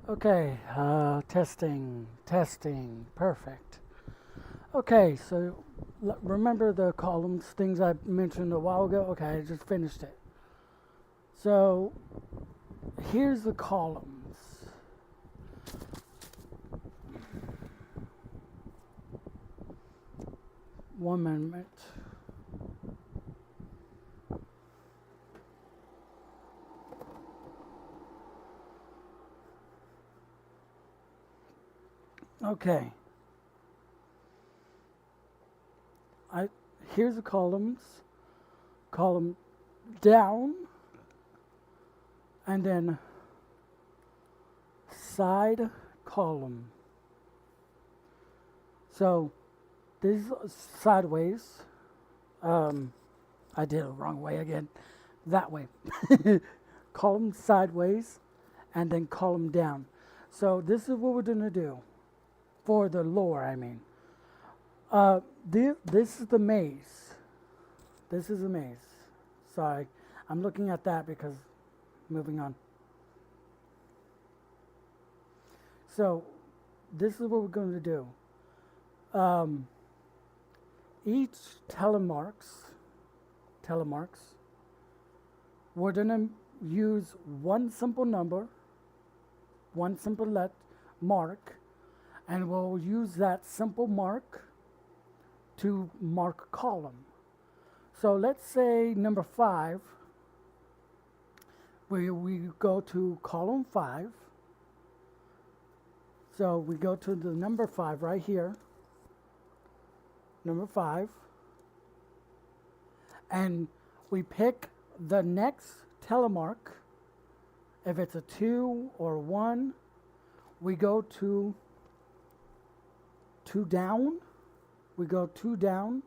Okay, testing, perfect. Okay, so remember the columns, things I mentioned a while ago? Okay, I just finished it. So here's the columns. One minute. Okay. I Here's the columns. Column down and then side column. So this is sideways. I did it the wrong way again. That way. Column sideways and then column down. So this is what we're going to do for the lower, I mean. This is the maze. This is a maze. Sorry, I'm looking at that because moving on. So this is what we're going to do. Each telemarks, we're going to use one simple number, one simple mark, and we'll use that simple mark to mark column. So let's say number 5, where we go to column 5. So we go to the number 5 right here, number 5, and we pick the next telemark. If it's a 2 or 1, we go to 2 down. We go 2 down,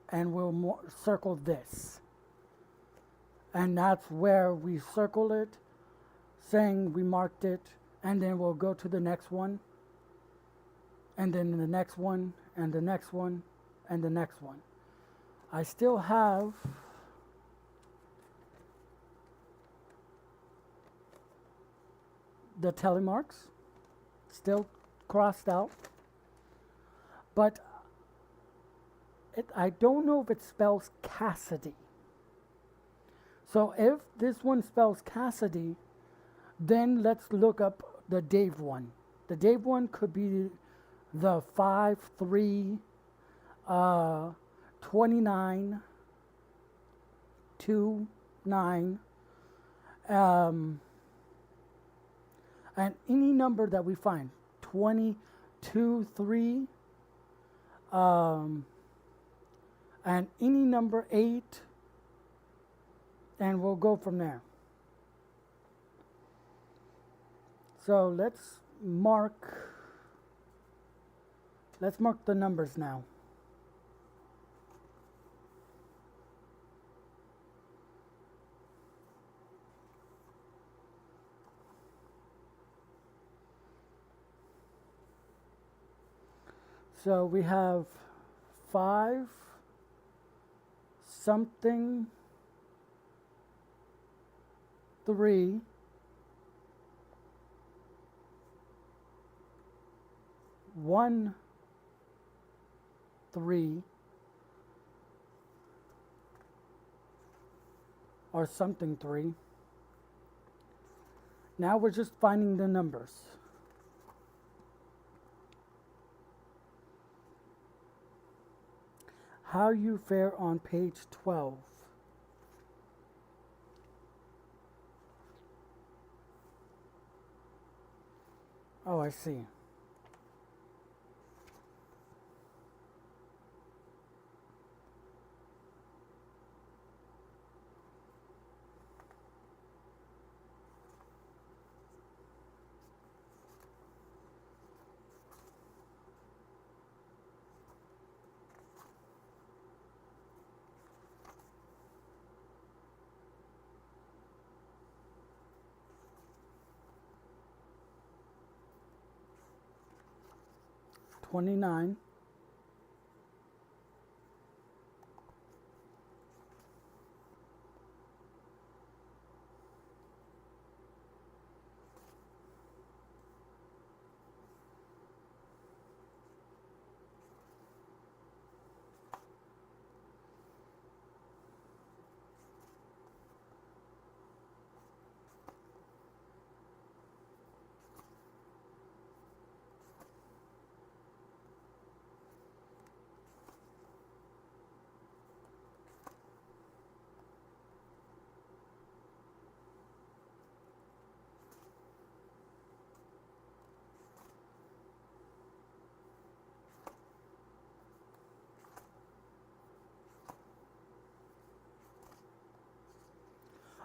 and we'll circle this. And that's where we circle it, saying we marked it, and then we'll go to the next one, and then the next one, and the next one, and the next one. I still have the telemarks still crossed out, but I don't know if it spells Cassidy. So if this one spells Cassidy, then let's look up the Dave one. The Dave one could be the 5, 3, 29, 2, 9, and any number that we find, 22, 3, and any number 8, and we'll go from there. So let's mark the numbers now. So we have 5 something 3 1 3 or something 3. Now we're just finding the numbers. How you fare on page 12. Oh, I see. $29,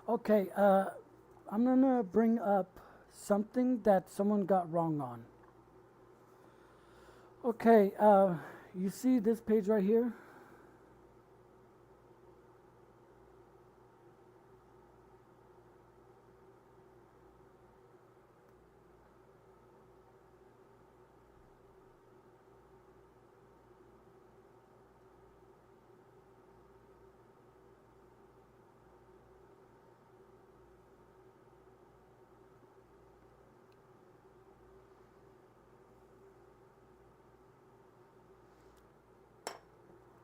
Okay, I'm gonna bring up something that someone got wrong on. Okay, you see this page right here?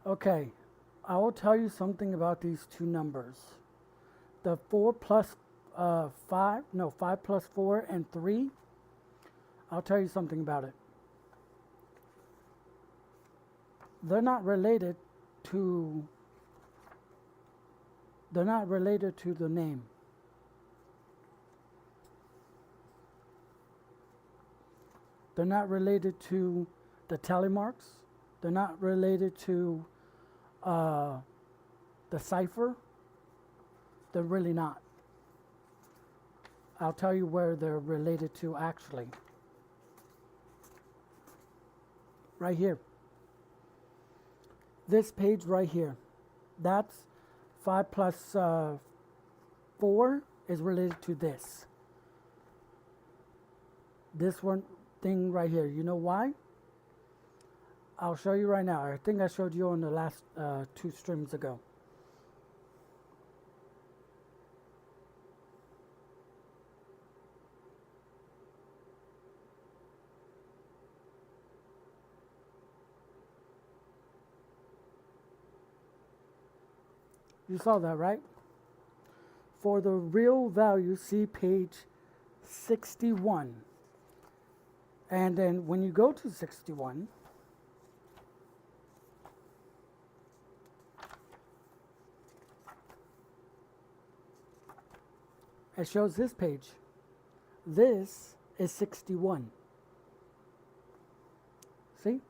Okay, I will tell you something about these two numbers. The 4 plus 5, no, 5 plus 4 and 3, I'll tell you something about it. They're not related to, they're not related to the name. They're not related to the telemarks. They're not related to the cipher. They're really not. I'll tell you where they're related to actually. Right here. This page right here. That's 5 plus 4 is related to this. This one thing right here. You know why? I'll show you right now. I think I showed you on the last 2 streams ago. You saw that, right? For the real value, see page 61. And then when you go to 61, it shows this page. This is 61. See?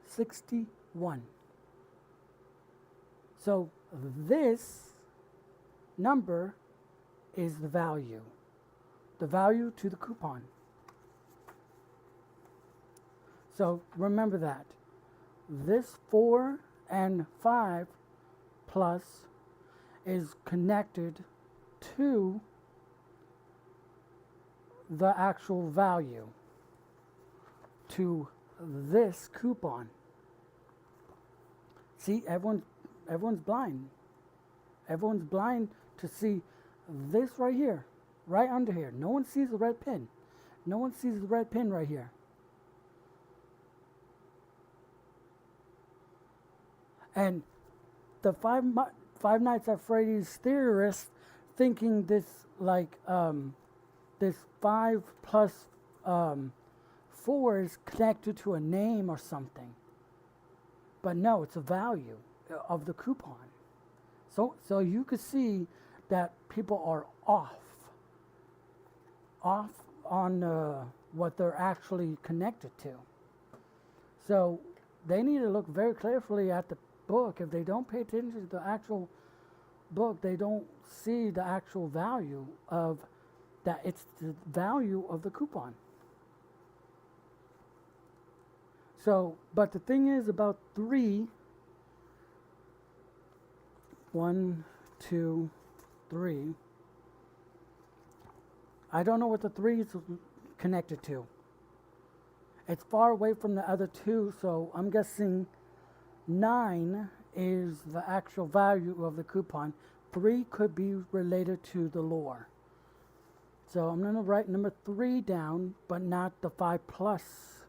61. So this number is the value to the coupon. So remember that. This 4 and 5 plus is connected to the actual value to this coupon. See, everyone's blind. Everyone's blind to see this right here, right under here. No one sees the red pin. No one sees the red pin right here. And the Five Nights at Freddy's theorists thinking this like this 5 plus 4 is connected to a name or something. But no, it's a value of the coupon. So you could see that people are off on what they're actually connected to. So they need to look very carefully at the book. If they don't pay attention to the actual book, they don't see the actual value of that. It's the value of the coupon. So, but the thing is about 3, 1, 2, 3. I don't know what the 3 is connected to. It's far away from the other 2, so I'm guessing 9 is the actual value of the coupon. 3 could be related to the lore. So I'm going to write number 3 down, but not the 5 plus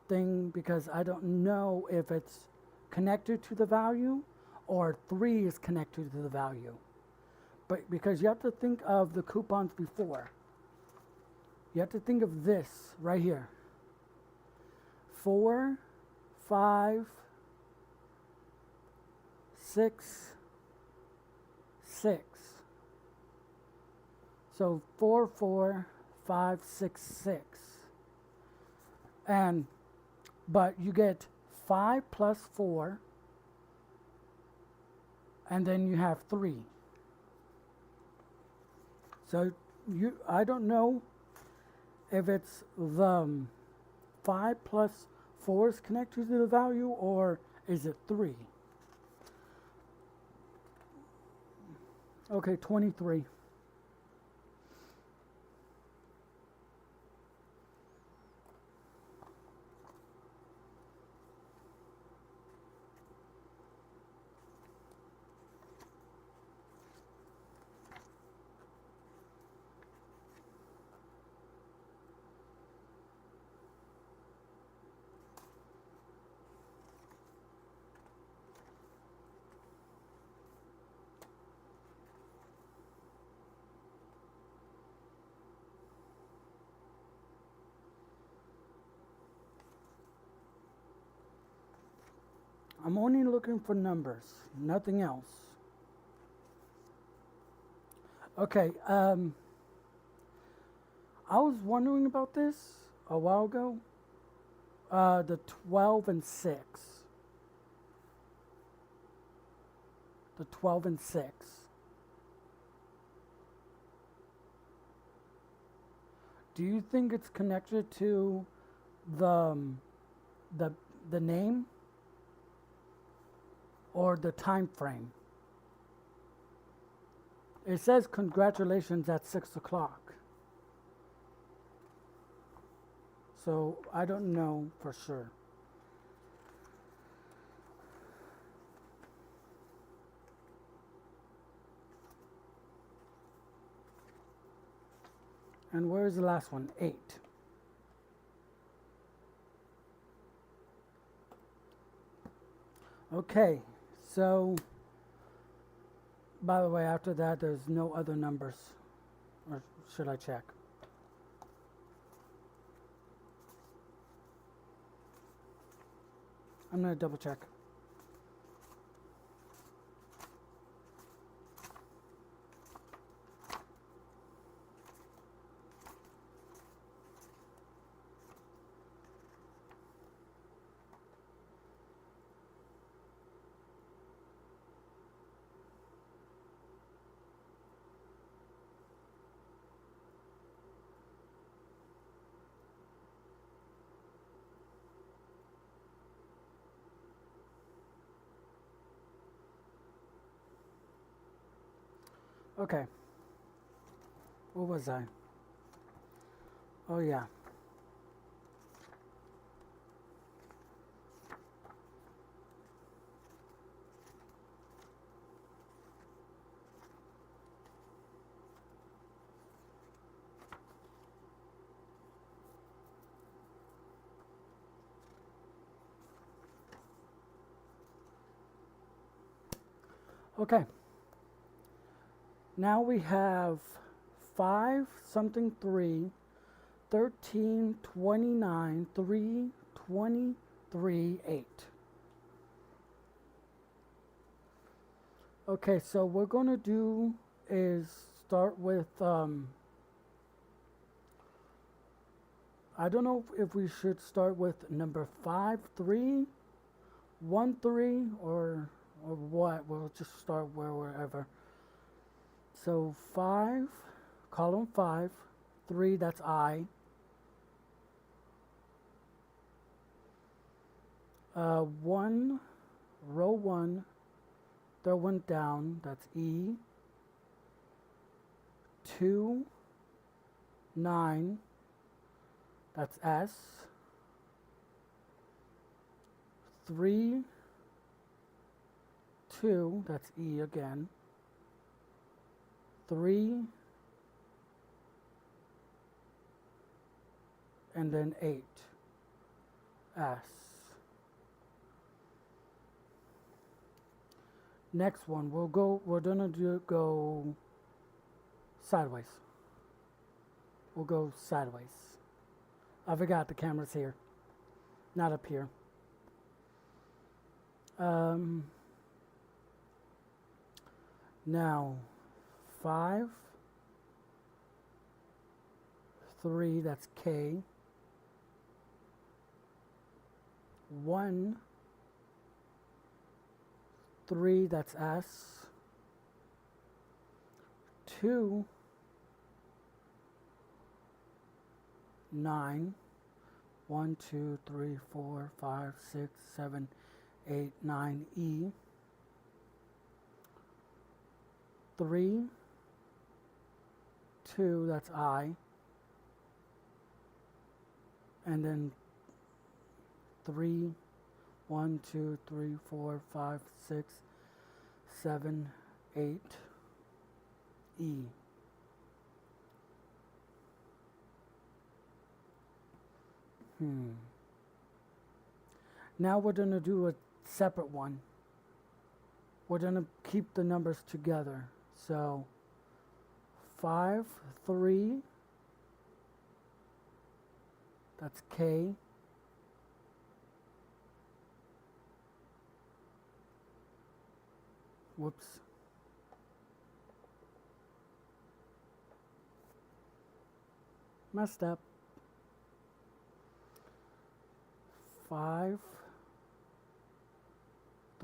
thing, because I don't know if it's connected to the value or 3 is connected to the value. But because you have to think of the coupons before. You have to think of this right here. 4, 5, 6, 6. So 4, 4, 5, 6, 6. But you get 5 plus 4 and then you have 3. So I don't know if it's the 5 plus 4 is connected to the value, or is it 3? Okay, 23. I'm only looking for numbers, nothing else. Okay, I was wondering about this a while ago. The 12 and 6. The 12 and 6. Do you think it's connected to the the name or the time frame? It says congratulations at 6 o'clock. So I don't know for sure. And where's the last one? 8. Okay, so by the way, after that, there's no other numbers. Or should I check? I'm going to double check. Okay. What was I? Oh, yeah. Okay. Now we have 5 something 3, 13, 29, 3, 23, 8. Okay, so what we're going to do is start with, I don't know if we should start with number 5, 3, 1, 3, or what. We'll just start wherever. So 5, column 5, 3, that's I. 1, row 1, third one down, that's E. 2, 9, that's S. 3, 2, that's E again. 3, and then 8, S. Next one, we're gonna go sideways. We'll go sideways. I forgot the camera's here, not up here. Now, 5, 3, that's K. 1, 3, that's S. 2, 9. 1, 2, 3, 4, 5, 6, 7, 8, 9, E. 3, 2, that's I. And then 3, 1, 2, 3, 4, 5, 6, 7, 8, E. Now we're going to do a separate one. We're going to keep the numbers together. So 5, 3, that's K. Whoops. Messed up. 5,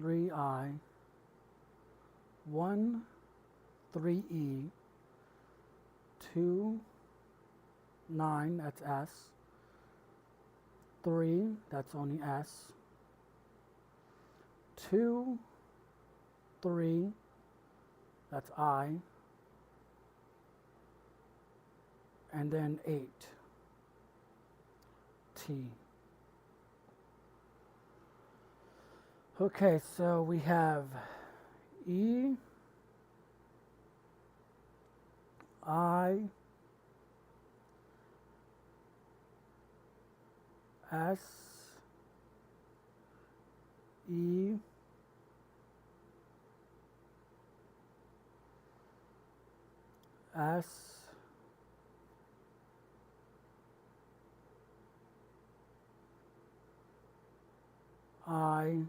3I, 1, 3E, 2, 9, that's S, 3, that's only S, 2, 3, that's I, and then 8, T. Okay, so we have E, I, S, E, S, I,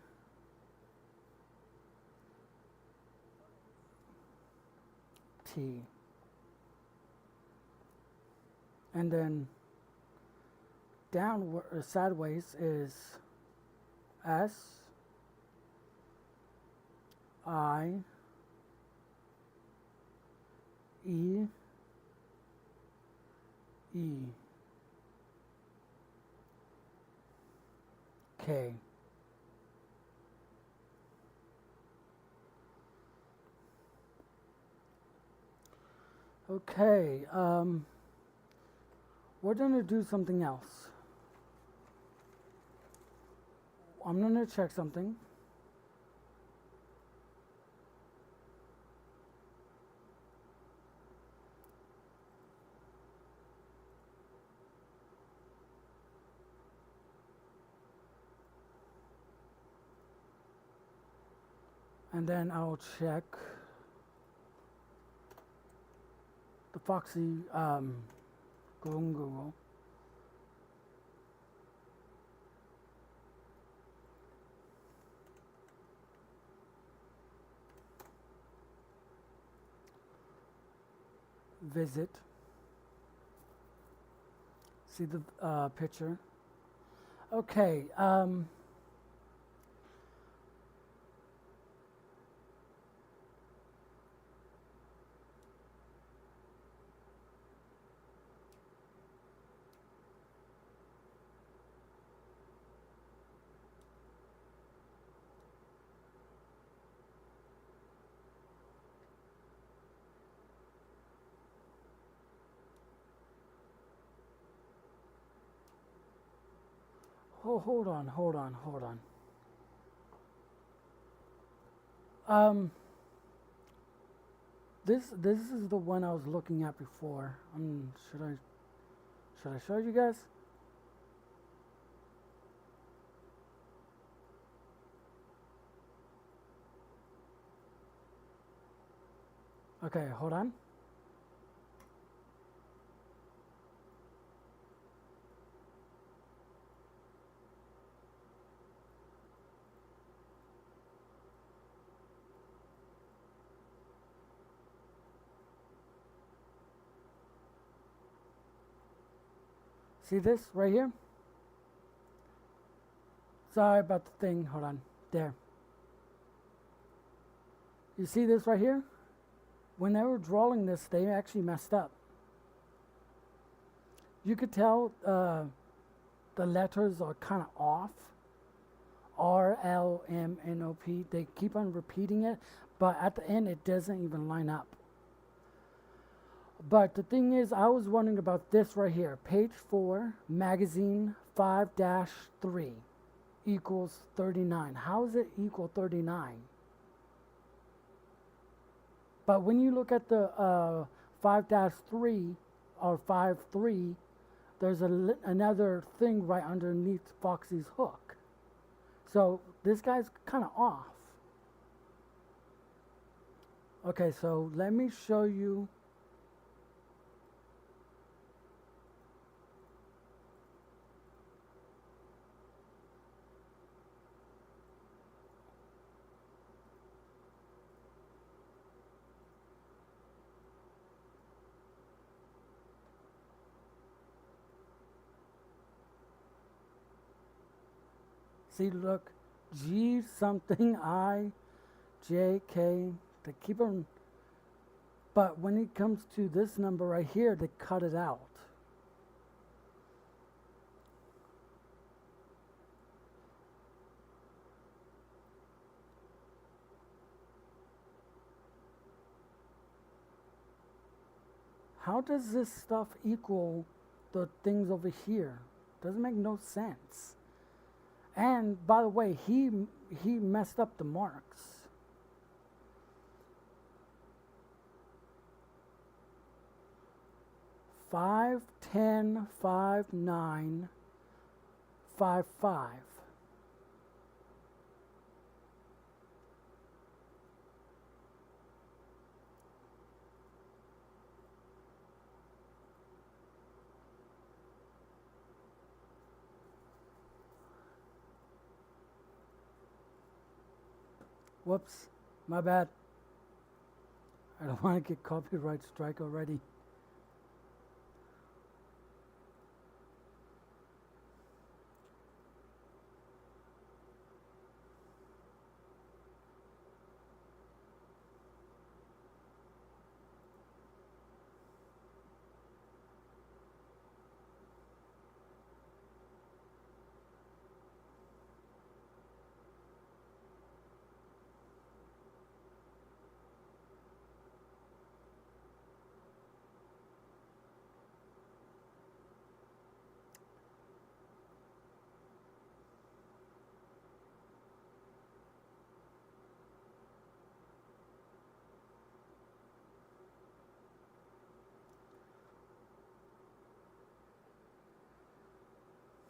T. And then downward or sideways is S, I, E, E, K. Okay, we're going to do something else. I'm going to check something. And then I'll check the Foxy Google. Visit. See the picture. Okay. Oh, hold on. This is the one I was looking at before. Should I show you guys? Okay, hold on. See this right here? Sorry about the thing. Hold on. There. You see this right here? When they were drawing this, they actually messed up. You could tell the letters are kind of off. R, L, M, N, O, P. They keep on repeating it, but at the end, it doesn't even line up. But the thing is, I was wondering about this right here. Page 4, magazine 5-3 equals 39. How is it equal 39? But when you look at the 5-3 or 5-3, there's another thing right underneath Foxy's hook. So this guy's kind of off. Okay, so let me show you. See, look, G something I, J, K, they keep on, but when it comes to this number right here, they cut it out. How does this stuff equal the things over here? Doesn't make no sense. And by the way, he messed up the marks. Five, 10, 5, 9, 5, 5. Whoops, my bad. I don't want to get copyright strike already.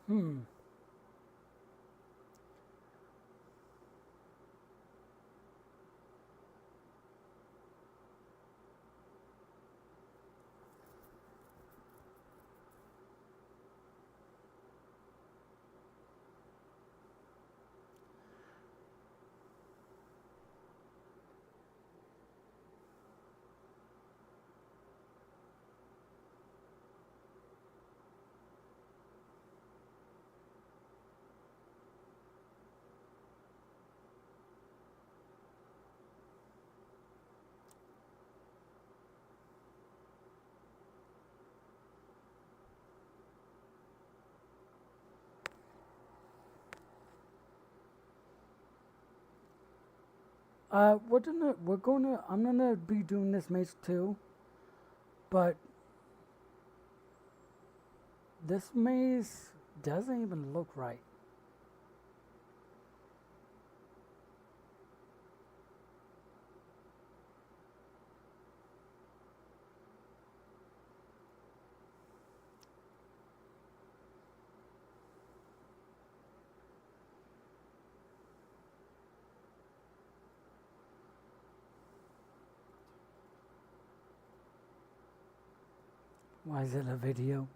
Hmm. I'm gonna be doing this maze too, but this maze doesn't even look right. Why is it a video?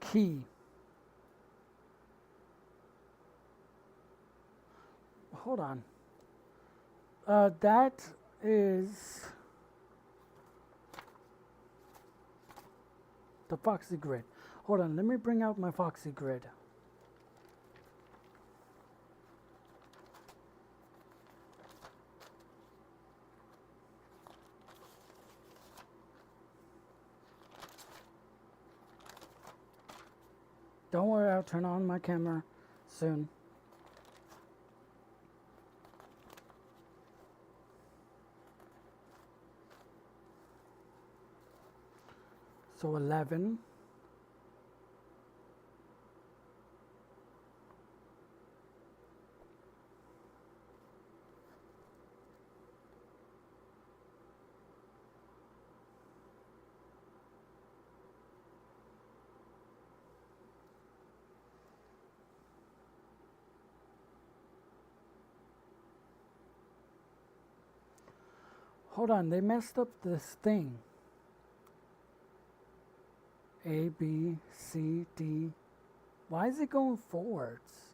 Key. Hold on. That is the Foxy grid. Hold on, let me bring out my Foxy grid. Don't worry, I'll turn on my camera soon. So 11. Hold on, they messed up this thing. A, B, C, D. Why is it going forwards?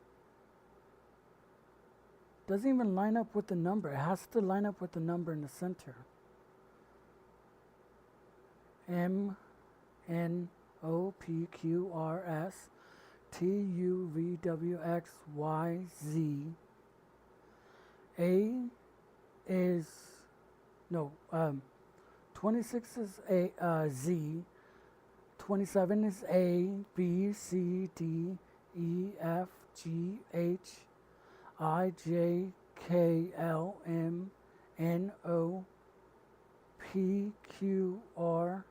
Doesn't even line up with the number. It has to line up with the number in the center. M, N, O, P, Q, R, S, T, U, V, W, X, Y, Z. A is, no, 26 is A, Z. 27 is A, B, C, D, E, F, G, H, I, J, K, L, M, N, O, P, Q, R,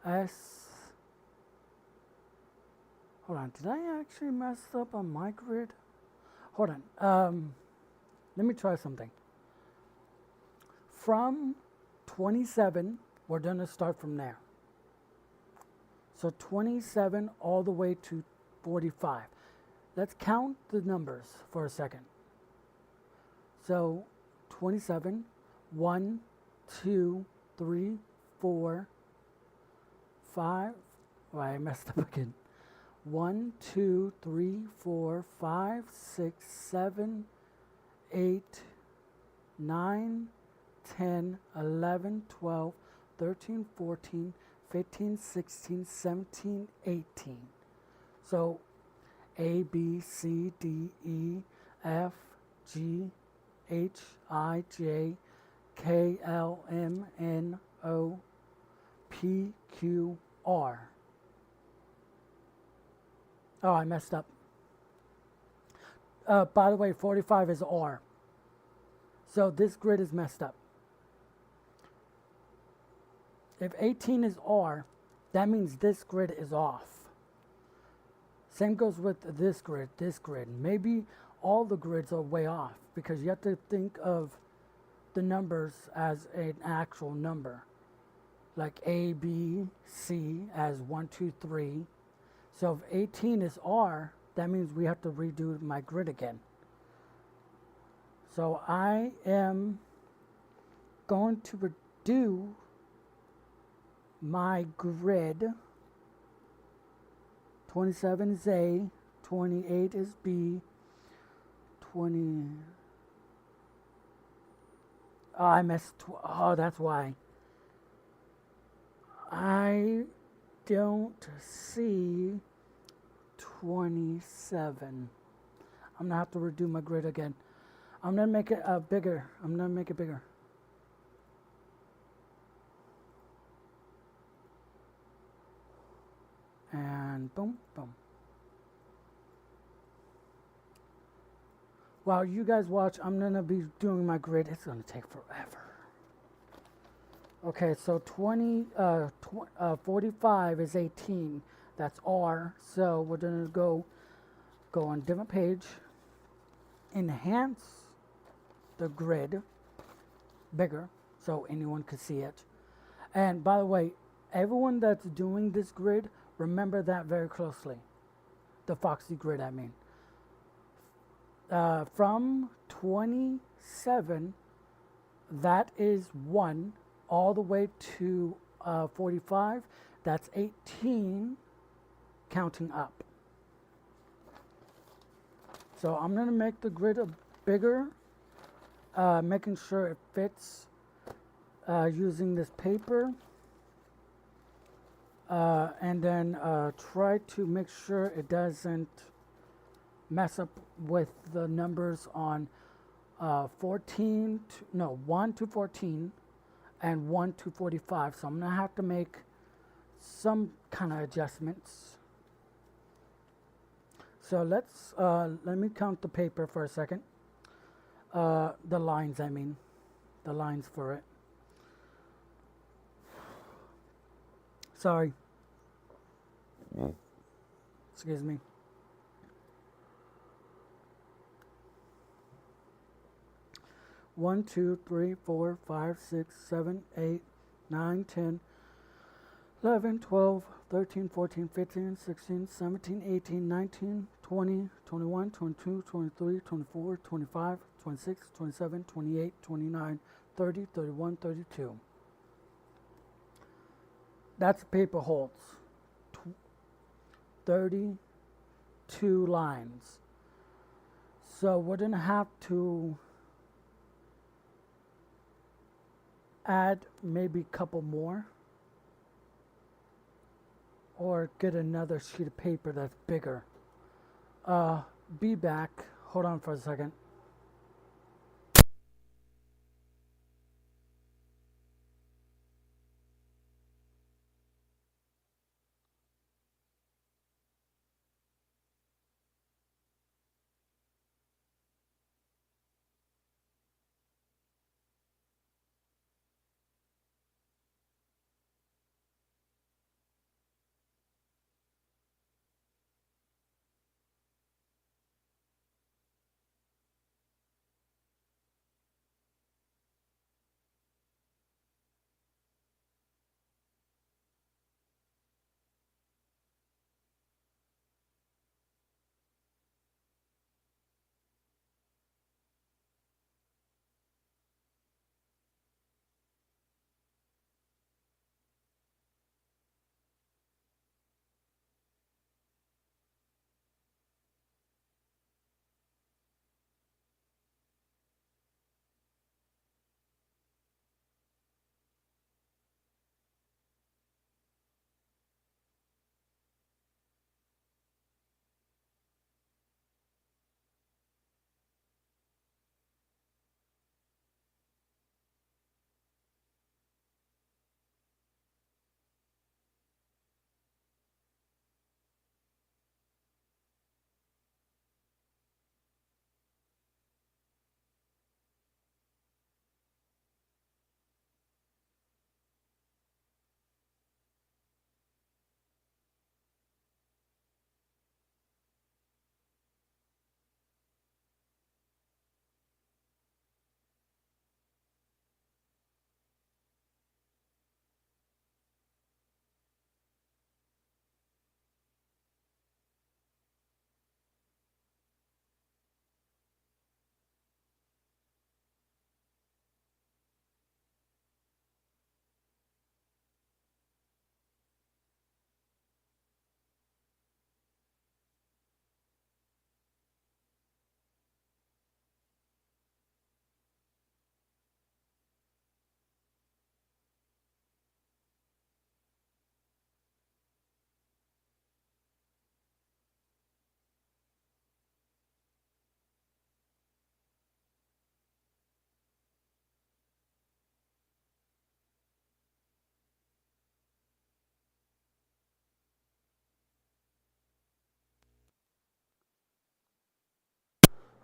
S. Hold on, did I actually mess up on my grid? Hold on, let me try something. From 27, we're gonna start from there. So 27 all the way to 45. Let's count the numbers for a second. So 27, 1, 2, 3, 4, 5. Oh, I messed up again. 1, 2, 3, 4, 5, 6, 7, 8, 9, 10, 11, 12, 13, 14, 15, 16, 17, 18. So A, B, C, D, E, F, G, H, I, J, K, L, M, N, O, P, Q, R. Oh, I messed up. By the way, 45 is R. So this grid is messed up. If 18 is R, that means this grid is off. Same goes with this grid, Maybe all the grids are way off because you have to think of the numbers as an actual number. Like A, B, C as 1, 2, 3. So if 18 is R, that means we have to redo my grid again. So I am going to redo my grid. 27 is A, 28 is B, 20. Oh, I missed. Oh, that's why. I don't see 27. I'm gonna have to redo my grid again. I'm gonna make it bigger. And boom, boom. While you guys watch, I'm gonna be doing my grid. It's gonna take forever. Okay, so 45 is 18. That's R. So we're gonna go on different page. Enhance the grid bigger so anyone could see it. And by the way, everyone that's doing this grid, remember that very closely. The Foxy grid, I mean. From 27, that is 1, all the way to 45, that's 18, counting up. So I'm going to make the grid bigger, making sure it fits using this paper. And then try to make sure it doesn't mess up with the numbers on 1 to 14 and 1 to 45. So I'm going to have to make some kind of adjustments So let me count the paper for a second. The lines, I mean, the lines for it. Sorry. Excuse me. 1, 2, 3, 4, 5, 6, 7, 8, 9, 10, 11, 12, 13, 14, 15, 16, 17, 18, 19, 20, 21, 22, 23, 24, 25, 26, 27, 28, 29, 30, 31, 32. That's paper holds. 32 lines. So we're going to have to add maybe a couple more, or get another sheet of paper that's bigger. Be back. Hold on for a second.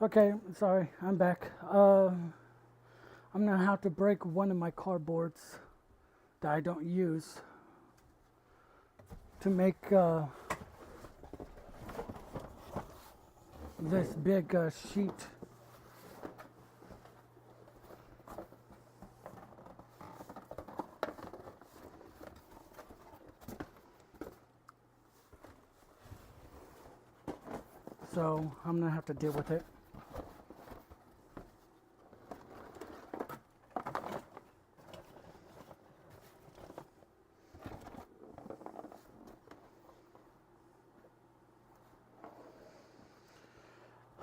Okay, sorry, I'm back. I'm gonna have to break one of my cardboards that I don't use to make this big sheet. So I'm gonna have to deal with it.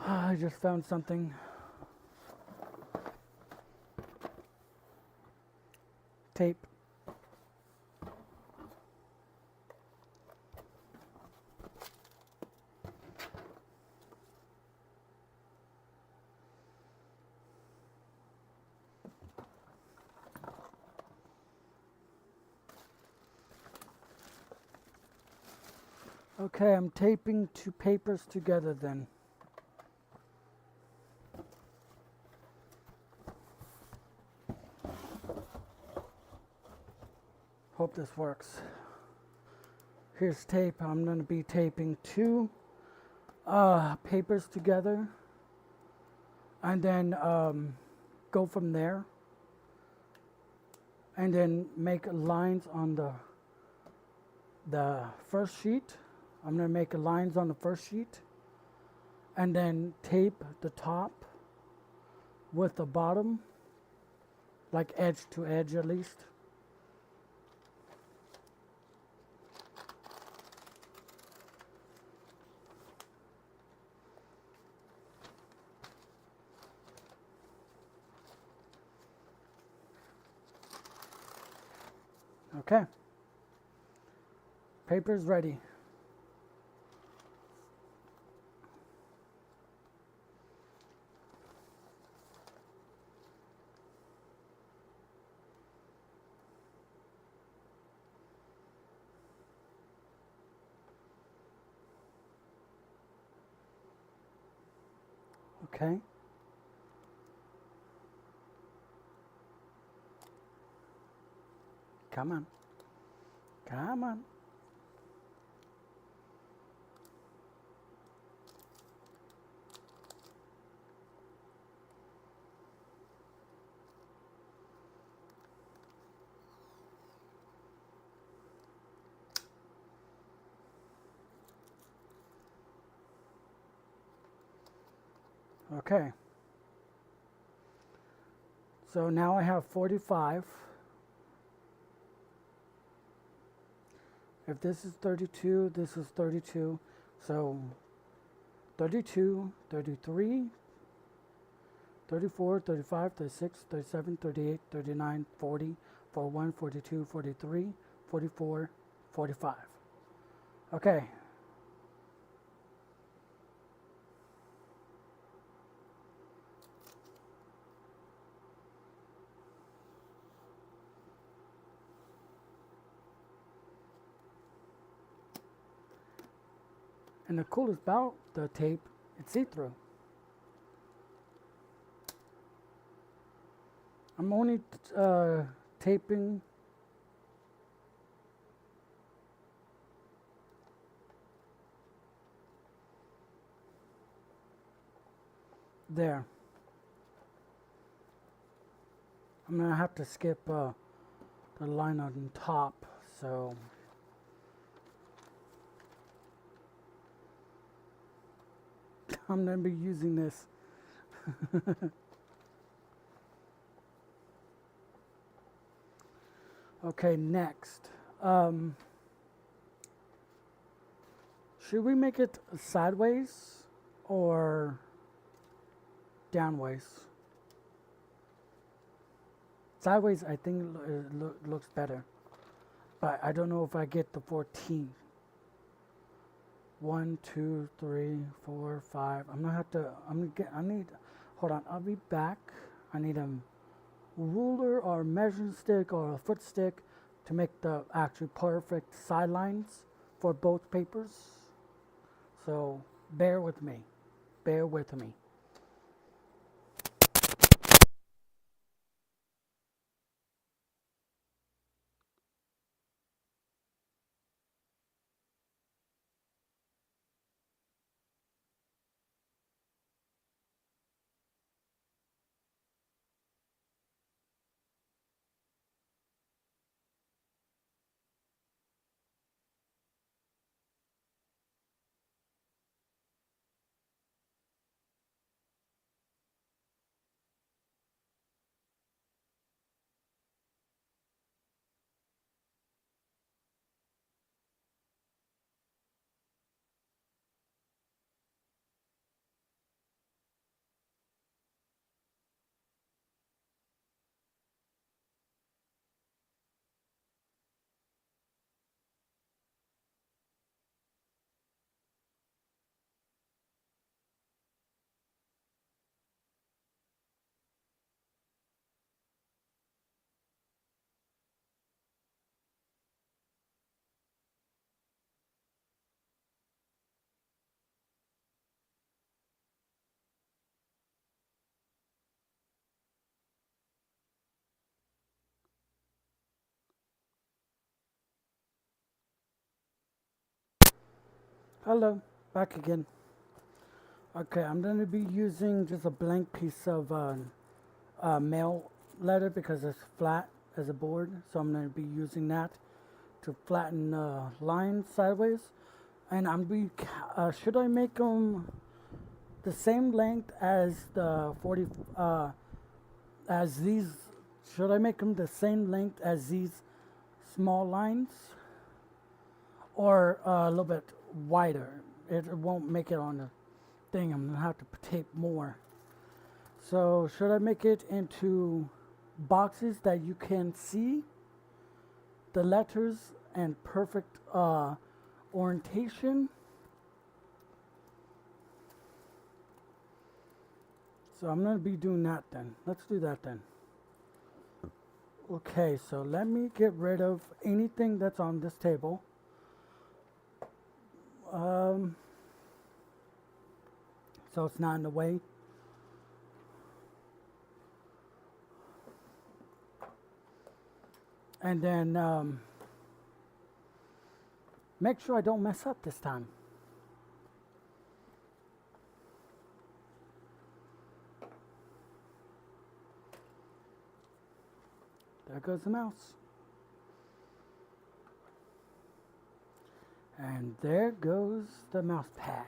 I just found something. Tape. Okay, I'm taping two papers together then. Hope this works. Here's tape. I'm going to be taping two papers together and then go from there and then make lines on the first sheet. I'm going to make lines on the first sheet and then tape the top with the bottom, like edge to edge at least. Okay. Paper's ready. Okay. Come on. Come on. Okay. So now I have 45. If this is 32, this is 32. So 32, 33, 34, 35, 36, 37, 38, 39, 40, 41, 42, 43, 44, 45. Okay. And the coolest about the tape, it's see-through. I'm only taping there. I'm gonna have to skip the line on top, so I'm gonna be using this. Okay, next. Should we make it sideways or downways? Sideways, I think looks better, but I don't know if I get the 14. 1, 2, 3, 4, 5. I'm gonna have to. I need. Hold on. I'll be back. I need a ruler or measuring stick or a foot stick to make the actually perfect sidelines for both papers. So bear with me. Bear with me. Hello, back again. Okay, I'm going to be using just a blank piece of mail letter because it's flat as a board. So I'm going to be using that to flatten lines sideways. And should I make them the same length as the 40, as these? Should I make them the same length as these small lines? Or a little bit wider? It won't make it on the thing. I'm gonna have to tape more. So should I make it into boxes that you can see the letters and perfect orientation? So I'm gonna be doing that then. Let's do that then. Okay, so let me get rid of anything that's on this table. So it's not in the way. And then make sure I don't mess up this time. There goes the mouse. And there goes the mouse pad.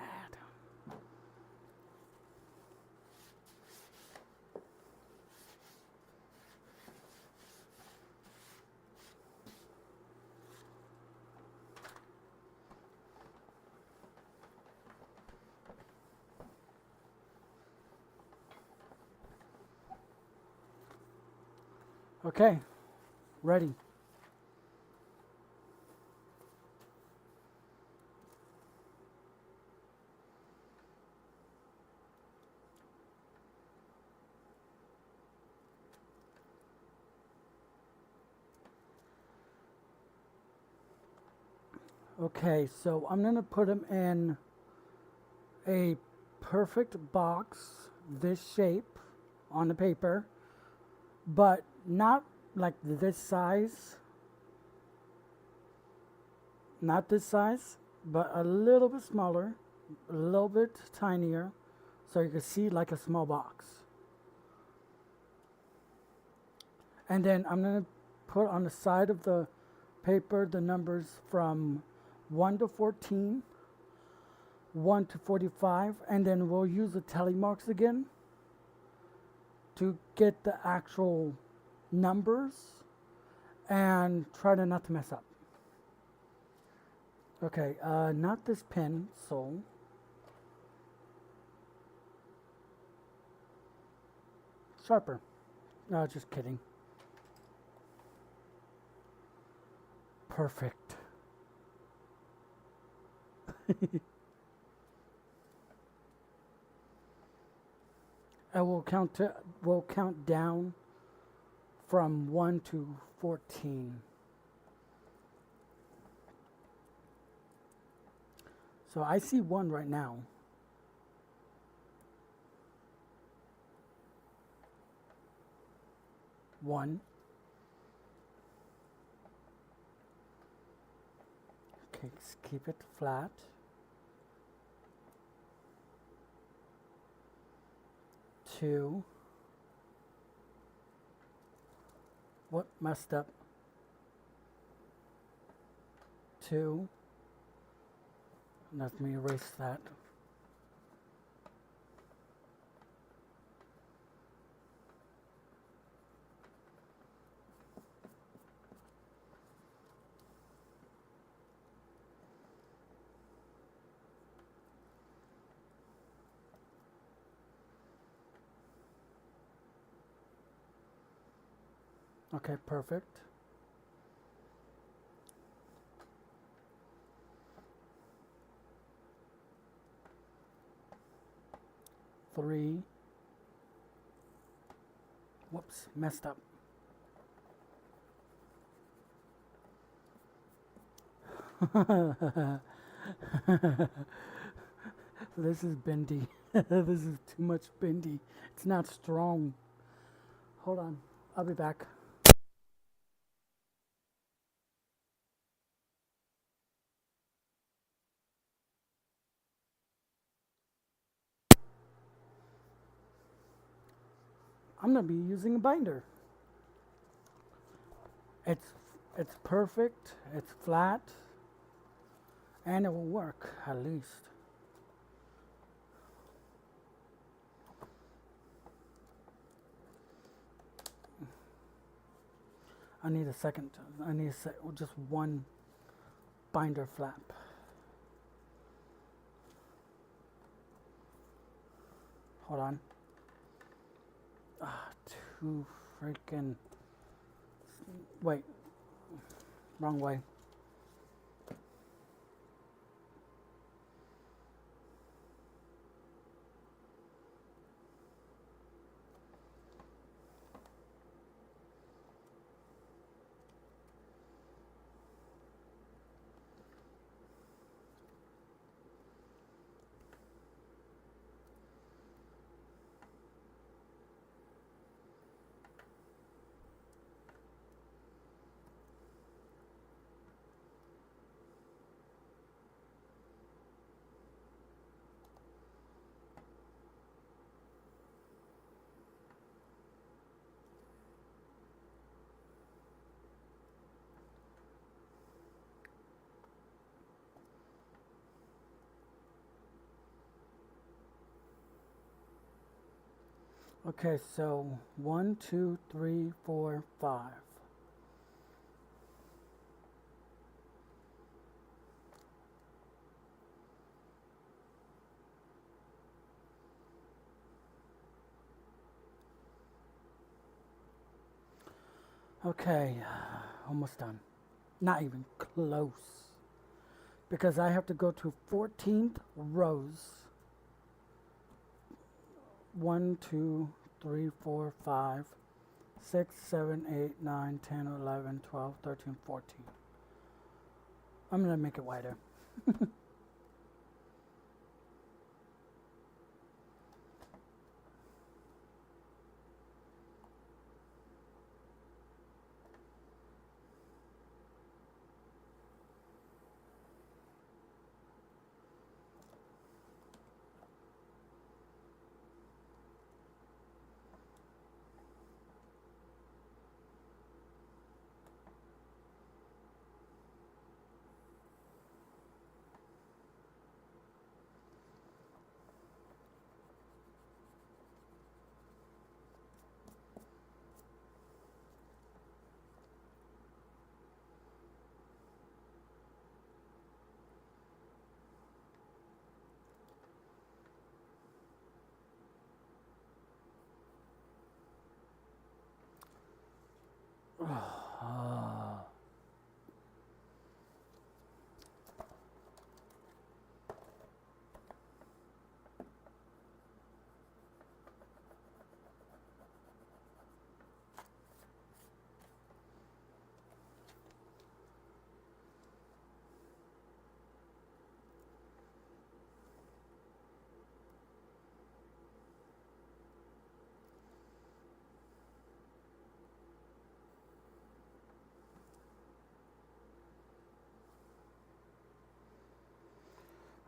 Okay, ready. Okay, so I'm going to put them in a perfect box, this shape on the paper, but not like this size. Not this size, but a little bit smaller, a little bit tinier, so you can see like a small box. And then I'm going to put on the side of the paper the numbers from 1 to 14, 1 to 45, and then we'll use the tally marks again to get the actual numbers and try to not to mess up. Okay, not this pen, so sharper. No, just kidding. Perfect. I will count down from 1 to 14. So I see 1 right now. One. Okay, keep it flat. 2. What messed up? 2. Let me erase that. Okay, perfect. 3. Whoops, messed up. This is bendy. This is too much bendy. It's not strong. Hold on, I'll be back. I'm gonna be using a binder. It's perfect, it's flat, and it will work at least. I need a second. I need just one binder flap. Hold on. Too freaking. Wait. Wrong way. Okay, so 1, 2, 3, 4, 5. Okay, almost done. Not even close. Because I have to go to 14th rows. 1, 2, 3, 4, 5, 6, 7, 8, 9, 10, 11, 12, 13, 14. I'm going to make it wider.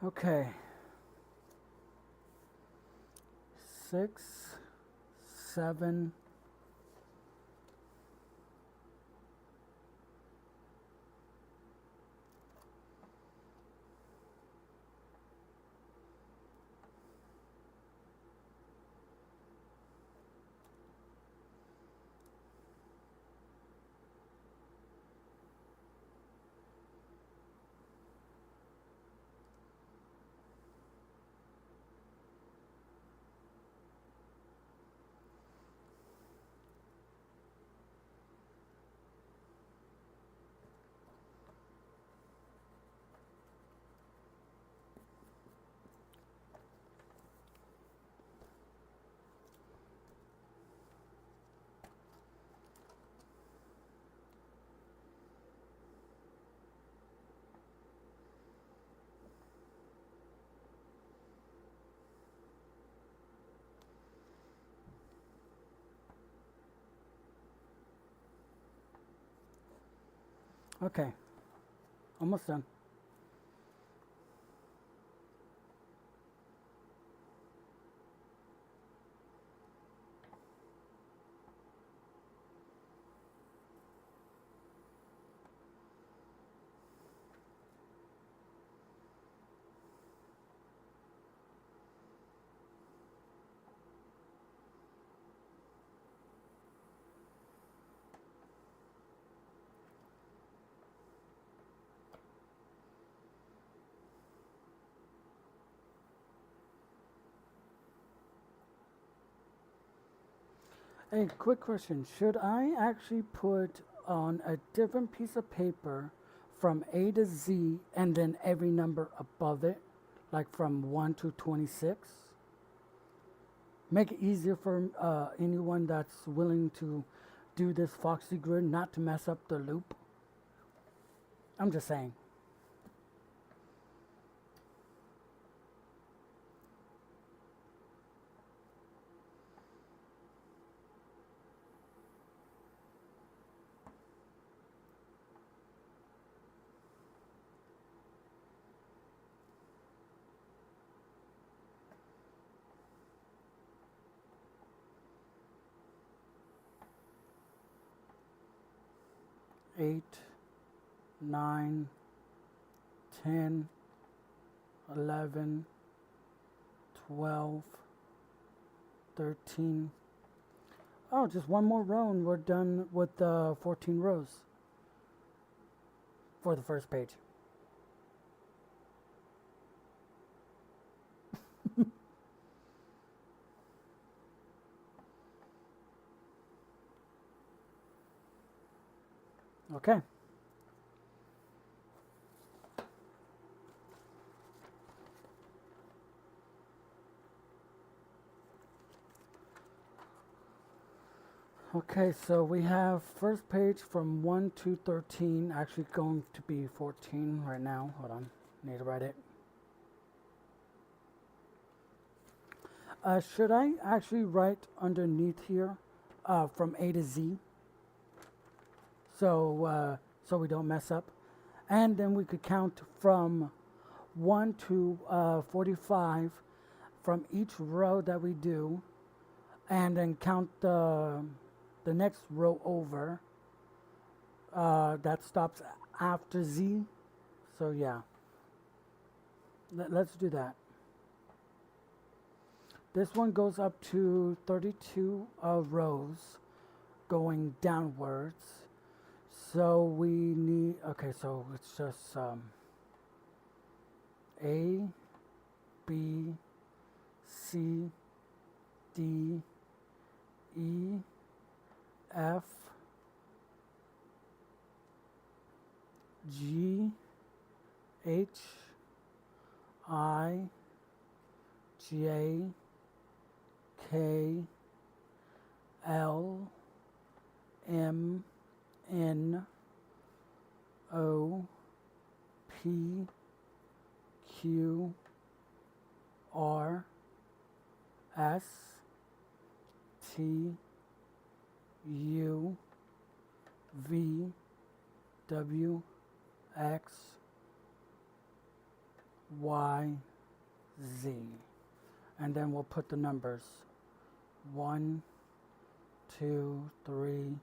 Okay. 6, 7, okay. Almost done. A quick question. Should I actually put on a different piece of paper from A to Z and then every number above it, like from 1 to 26? Make it easier for anyone that's willing to do this Foxy grid, not to mess up the loop. I'm just saying. Eight, 9, 10, 11, 12, 13. Oh, just one more row and we're done with the 14 rows for the first page. Okay. Okay, so we have first page from 1 to 13, actually going to be 14 right now. Hold on, need to write it. Should I actually write underneath here from A to Z? So we don't mess up. And then we could count from 1 to 45 from each row that we do, and then count the next row over that stops after Z. So yeah, let's do that. This one goes up to 32 rows going downwards. So we need, okay, so it's just A, B, C, D, E, F, G, H, I, J, K, L, M, N, O, P, Q, R, S, T, U, V, W, X, Y, Z. And then we'll put the numbers 1, 2, 3,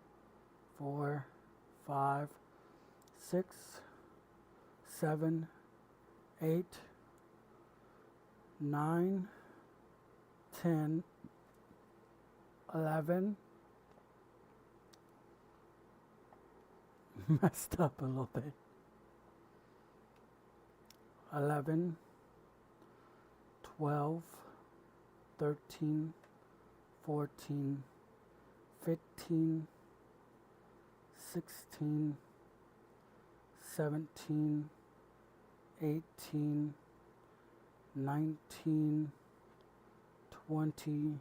4, 5, 6, 7, 8, 9, 10, 11. Messed up a little bit. 11, 12, 13, 14, 15, 16, 17, 18, 19, 20,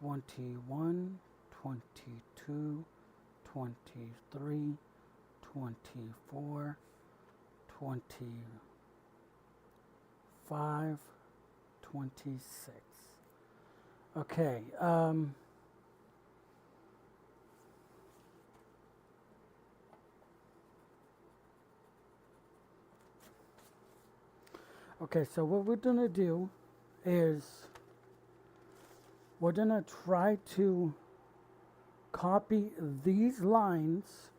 21, 22, 23, 24, 25, 26. Okay. Okay, so what we're going to do is we're going to try to copy these lines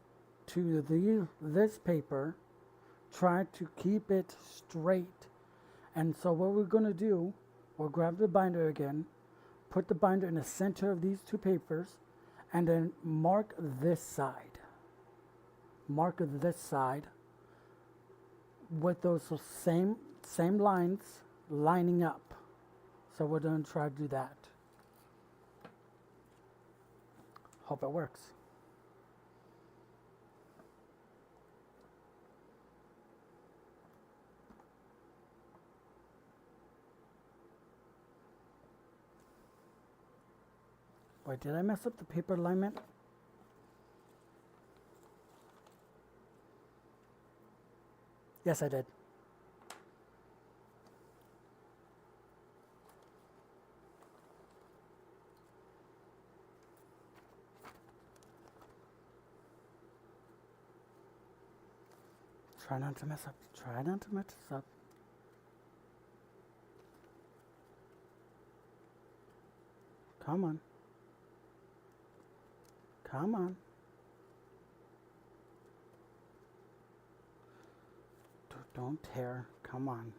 to this paper, try to keep it straight. And so what we're going to do, we'll grab the binder again, put the binder in the center of these two papers, and then mark this side. Mark this side with those same lines lining up. So we're going to try to do that. Hope it works. Wait, did I mess up the paper alignment? Yes, I did. Try not to mess up. Try not to mess up. Come on. Come on. Don't tear. Come on.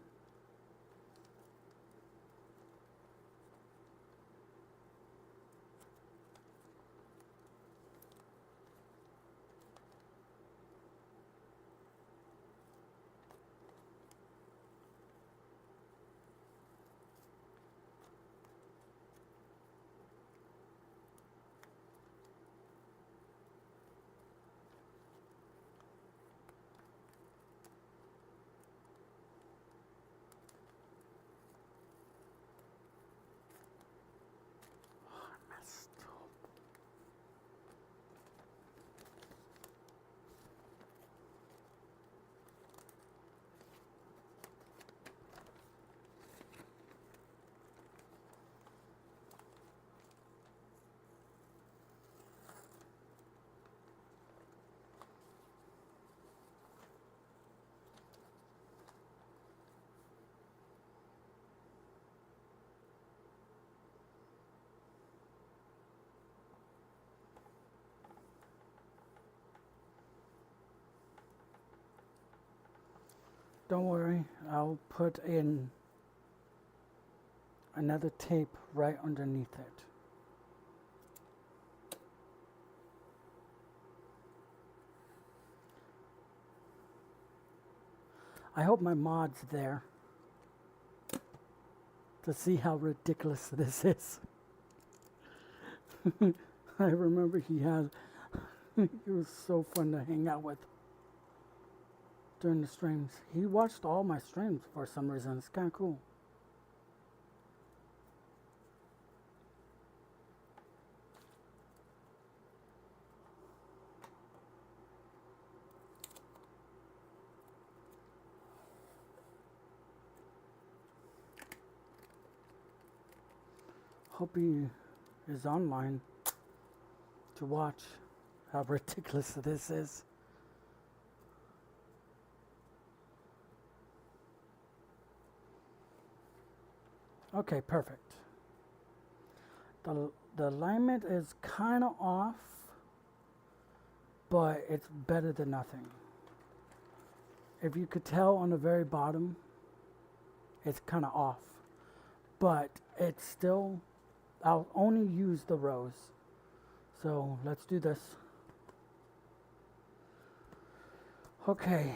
Don't worry, I'll put in another tape right underneath it. I hope my mod's there to see how ridiculous this is. I remember he was so fun to hang out with during the streams. He watched all my streams for some reason. It's kind of cool. Hope he is online to watch how ridiculous this is. Okay, perfect. The alignment is kind of off, but it's better than nothing. If you could tell on the very bottom, it's kind of off, but it's still, I'll only use the rows. So let's do this. Okay.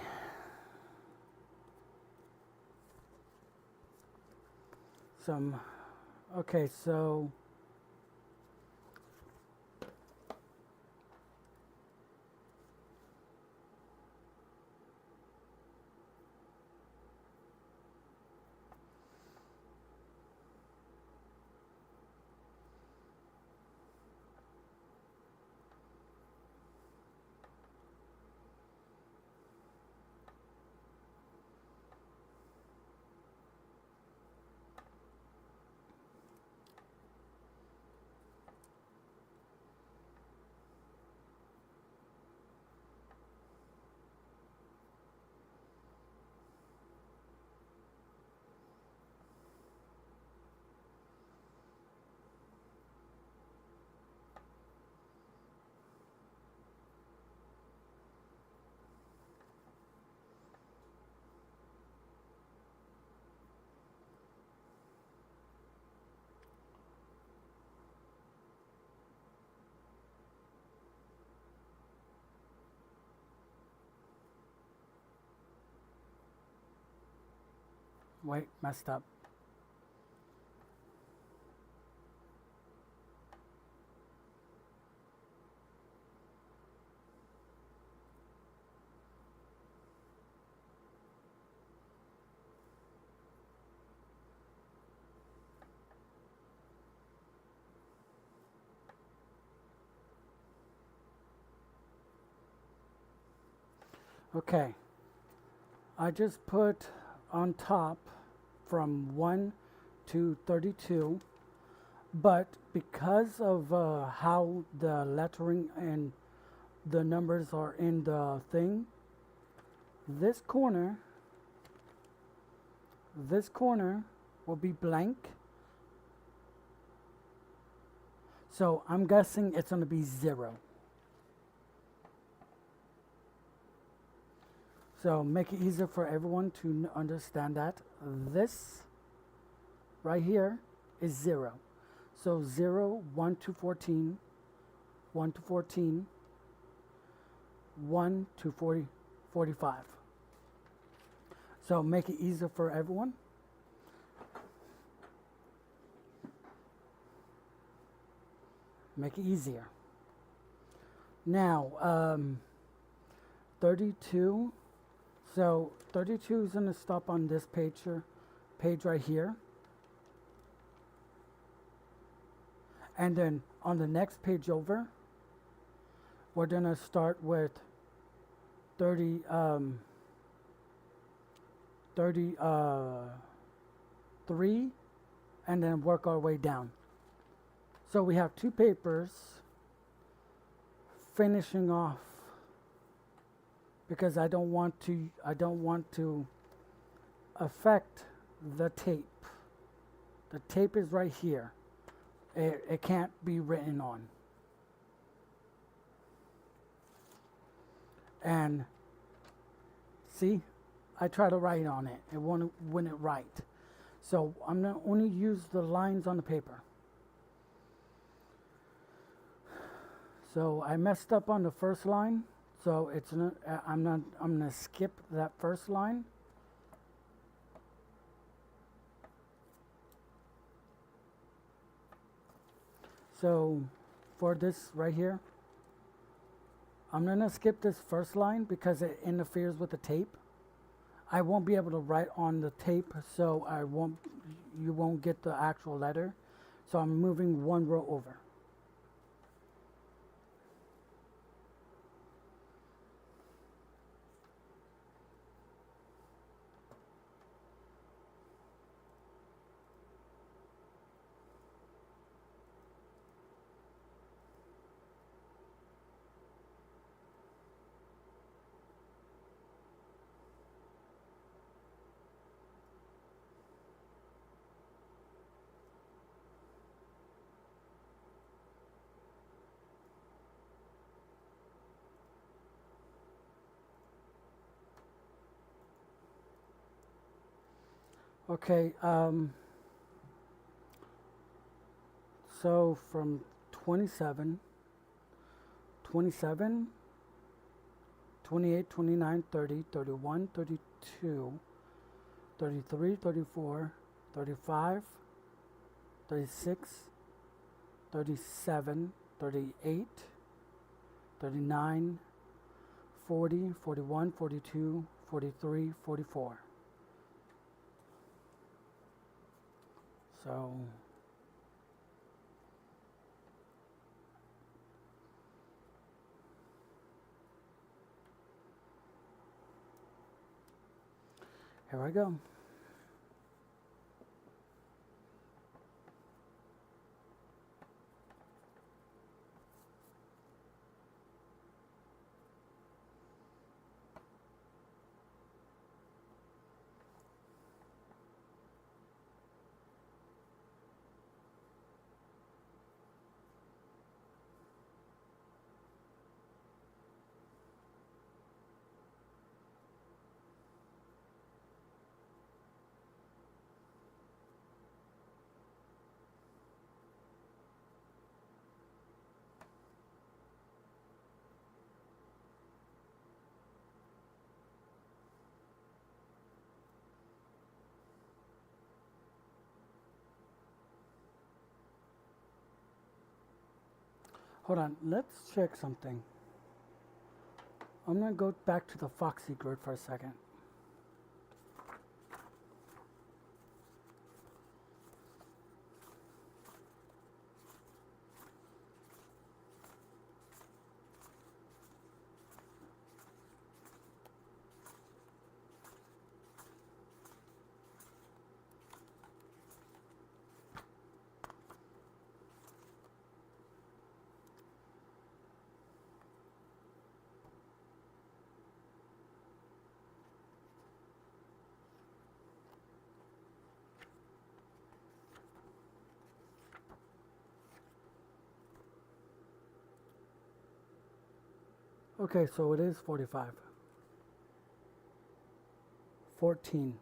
Okay, so wait, messed up. Okay, I just put on top from 1 to 32, but because of how the lettering and the numbers are in the thing, this corner will be blank. So I'm guessing it's going to be 0. So make it easier for everyone to understand that. This right here is 0. So 0, 1 to 14, 1 to 14, 1 to 40, 45. So make it easier for everyone. Make it easier. Now, 32. So 32 is going to stop on this page right here. And then on the next page over, we're going to start with 33, and then work our way down. So we have 2 papers finishing off, because I don't want to affect the tape. The tape is right here. It can't be written on. And see, I try to write on it. It wouldn't write. So I'm going to only use the lines on the paper. So I messed up on the first line. So I'm going to skip that first line. So for this right here, I'm going to skip this first line because it interferes with the tape. I won't be able to write on the tape, so you won't get the actual letter. So I'm moving 1 row over. Okay, so from 27, 27, 28, 29, 30, 31, 32, 33, 34, 35, 36, 37, 38, 39, 40, 41, 42, 43, 44. So here I go. Hold on, let's check something. I'm going to go back to the Foxy grid for a second. Okay, so it is 45. 14.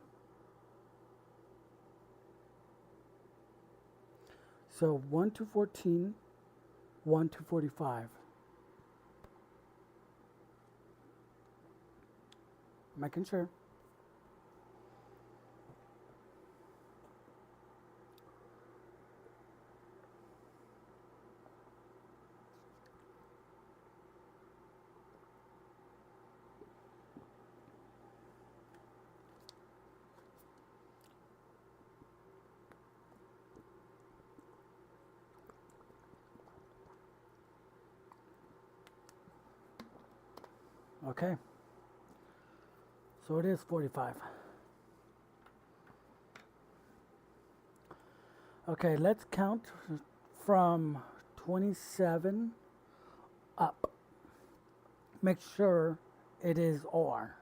So 1 to 14, 1 to 45. Making sure. Okay. So it is 45. Okay, let's count from 27 up. Make sure it is R.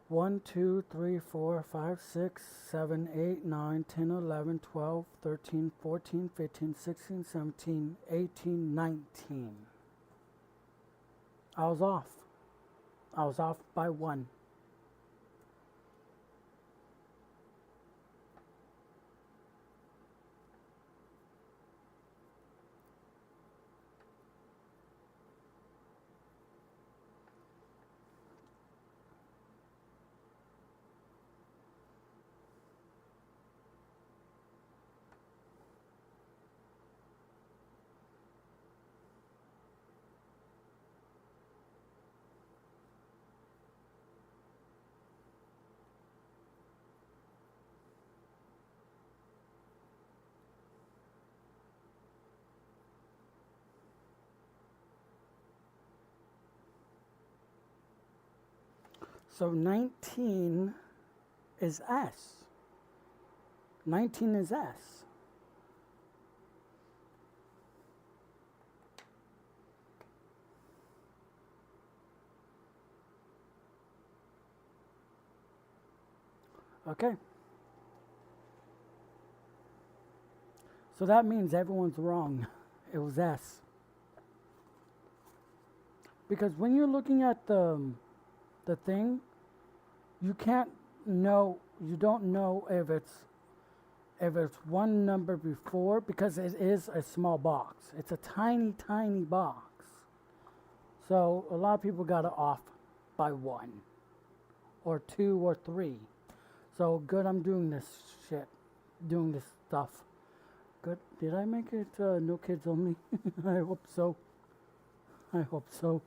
1, 2, 3, 4, 5, 6, 7, 8, 9, 10, 11, 12, 13, 14, 15, 16, 17, 18, 19. I was off. I was off by 1. So 19 is S. 19 is S. Okay. So that means everyone's wrong. It was S. Because when you're looking at the thing, you can't know, you don't know if it's one number before, because it is a small box. It's a tiny, tiny box. So a lot of people got it off by 1 or 2 or 3. So good, I'm doing this doing this stuff. Good. Did I make it no kids only? I hope so. I hope so.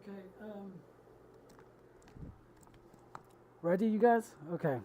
Okay, ready, you guys? Okay.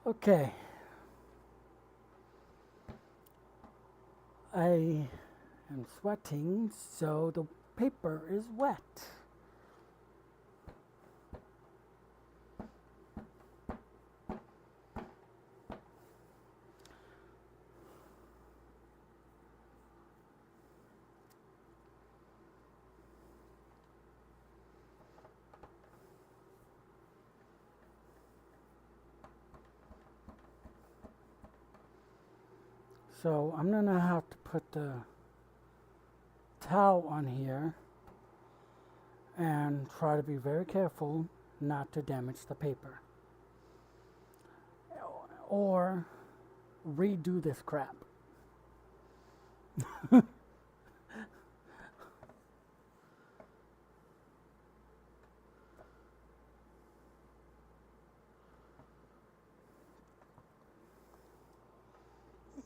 Okay. I am sweating, so the paper is wet. So I'm gonna have to put the towel on here and try to be very careful not to damage the paper. Or redo this crap.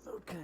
Okay.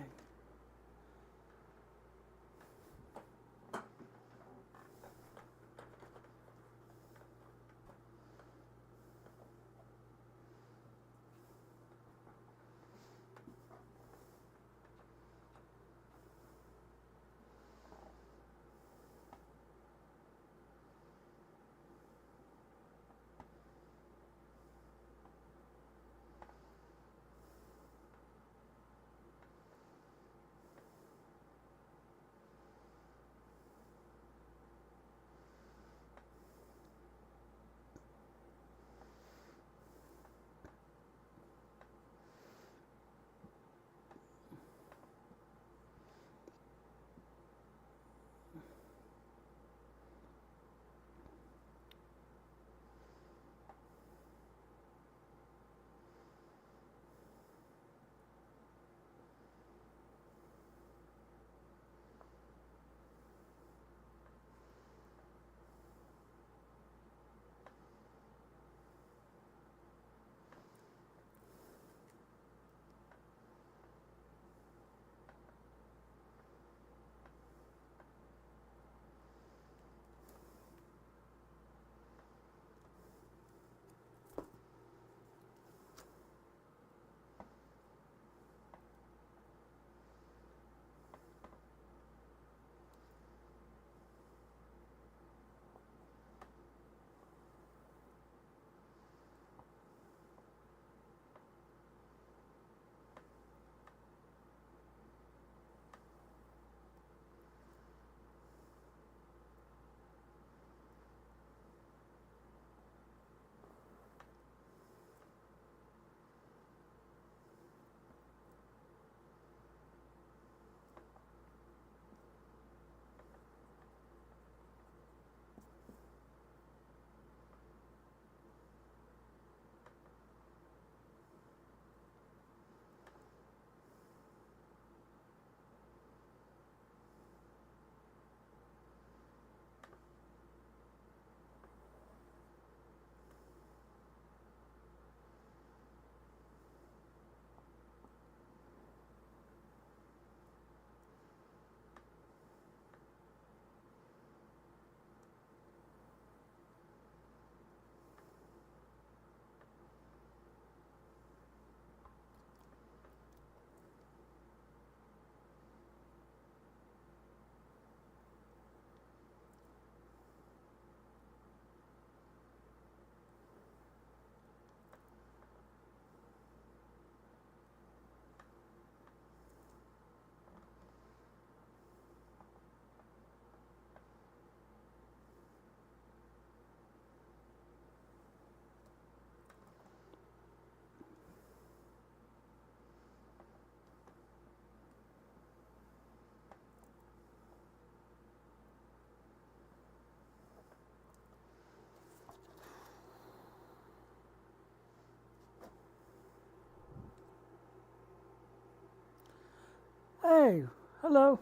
Hey, hello.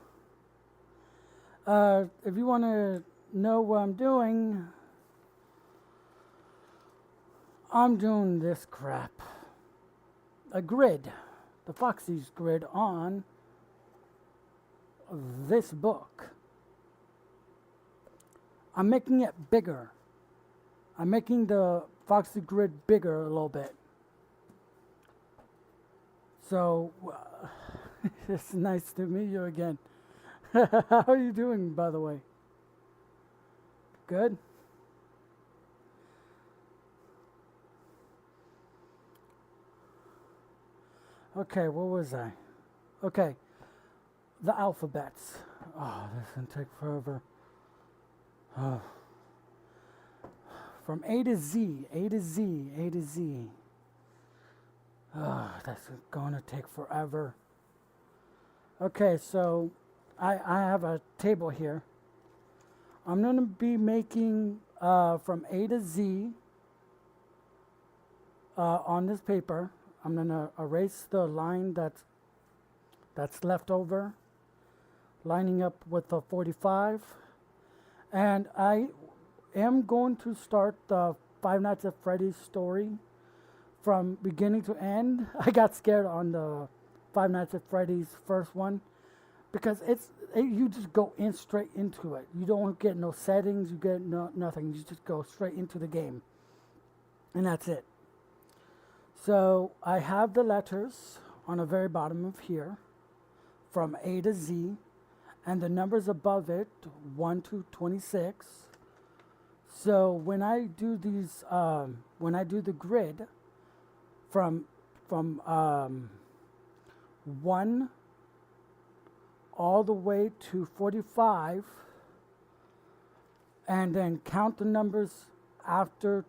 If you want to know what I'm doing this crap. A grid, the Foxy's grid on this book. I'm making it bigger. I'm making the Foxy grid bigger a little bit. So, it's nice to meet you again. How are you doing, by the way? Good? Okay, what was I? Okay, the alphabets. Oh, this is gonna take forever. Oh. From A to Z, A to Z, A to Z. Oh, that's gonna take forever. Okay, so I have a table here. I'm gonna be making from A to Z on this paper. I'm gonna erase the line that's left over, lining up with the 45, and I am going to start the Five Nights at Freddy's story from beginning to end. I got scared on the Five Nights at Freddy's first one because you just go in straight into it. You don't get no settings, you get nothing. You just go straight into the game, and that's it. So I have the letters on the very bottom of here, from A to Z, and the numbers above it, 1 to 26. So when I do these, when I do the grid from 1 all the way to 45, and then count the numbers after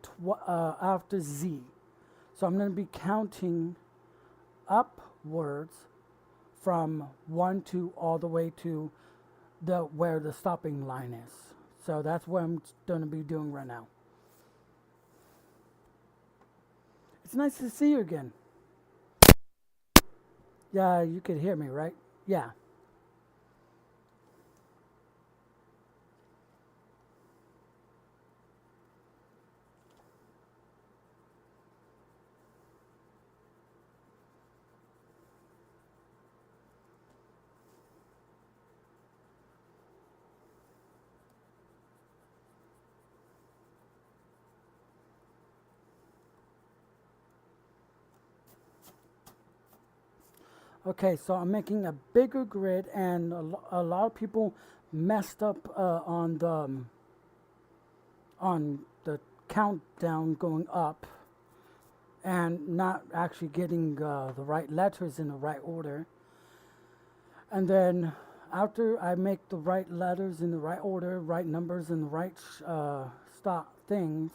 Z. So I'm going to be counting upwards from 1 to all the way to where the stopping line is. So that's what I'm going to be doing right now. It's nice to see you again. Yeah, you could hear me, right? Yeah. Okay, so I'm making a bigger grid, and a lot of people messed up on the countdown going up, and not actually getting the right letters in the right order. And then after I make the right letters in the right order, right numbers in the right stop things,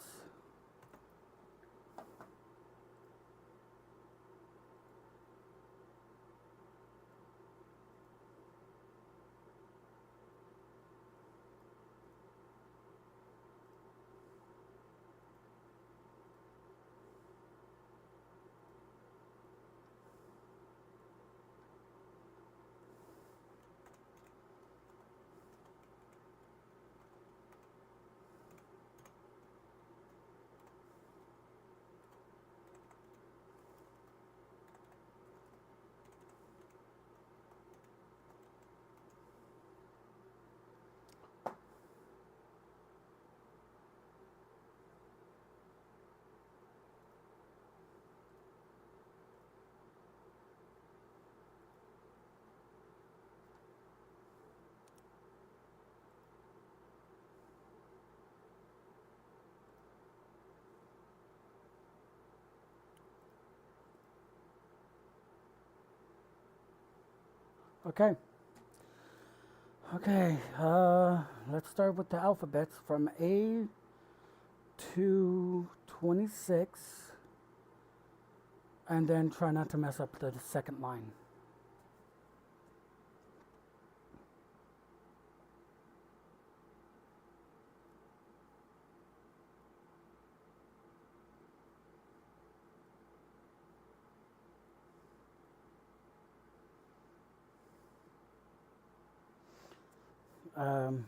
okay. Okay, let's start with the alphabets from A to 26, and then try not to mess up the second line.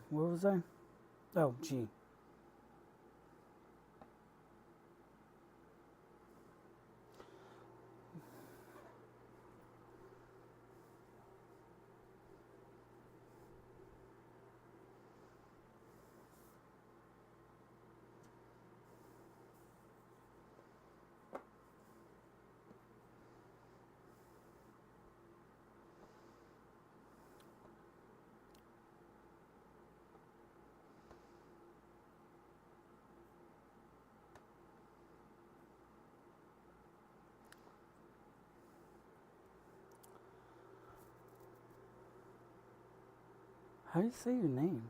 What was I? Oh, G. How do you say your name?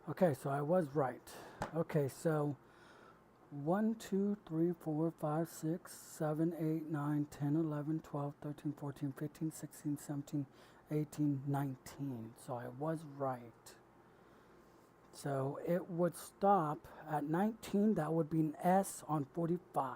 Okay, so I was right. Okay, so 1, 2, 3, 4, 5, 6, 7, 8, 9, 10, 11, 12, 13, 14, 15, 16, 17, 18, 19. So I was right. So it would stop at 19. That would be an S on 45.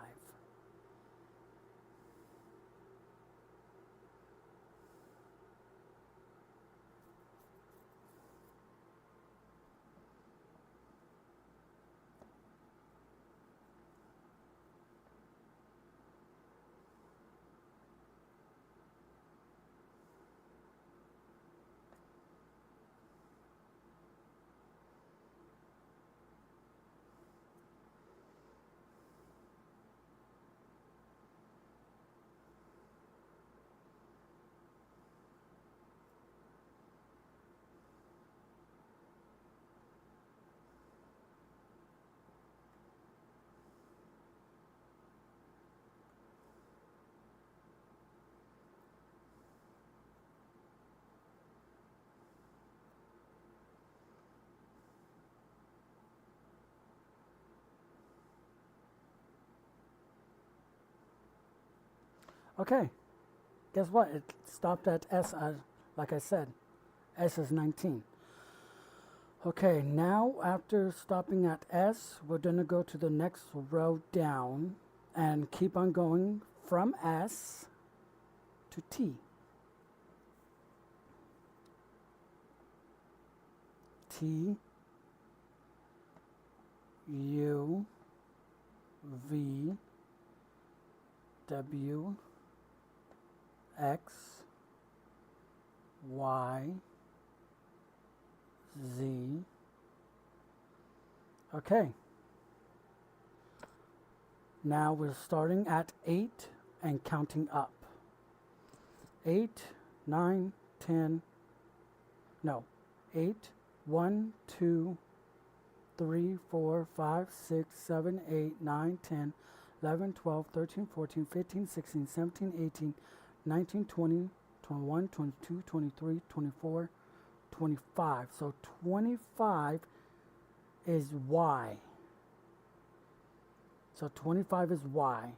Okay, guess what? It stopped at S, like I said. S is 19. Okay, now after stopping at S, we're going to go to the next row down and keep on going from S to T. T, U, V, W, X, Y, Z. Okay. Now we're starting at 8 and counting up. 8, 9, 10, no, 8, 1, 2, 3, 4, 5, 6, 7, 8, 9, 10, 11, 12, 13, 14, 15, 16, 17, 18, 19, 20, 21, 22, 23, 24, 25. So 25 is Y. So 25 is Y.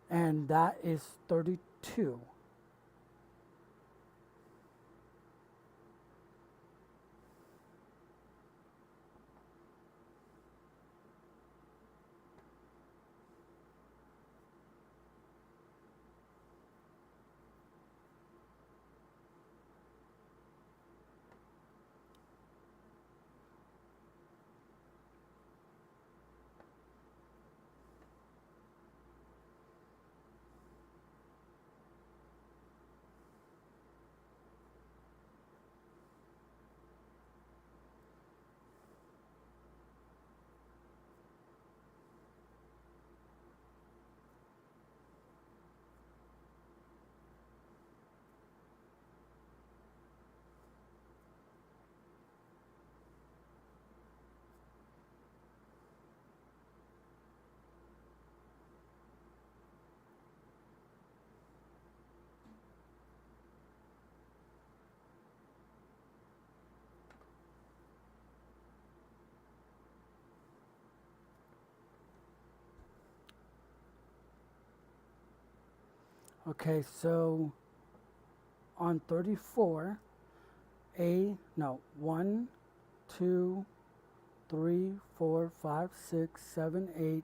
And that is 32. Okay, so on 34, no, 1, 2, 3, 4, 5, 6, 7, 8,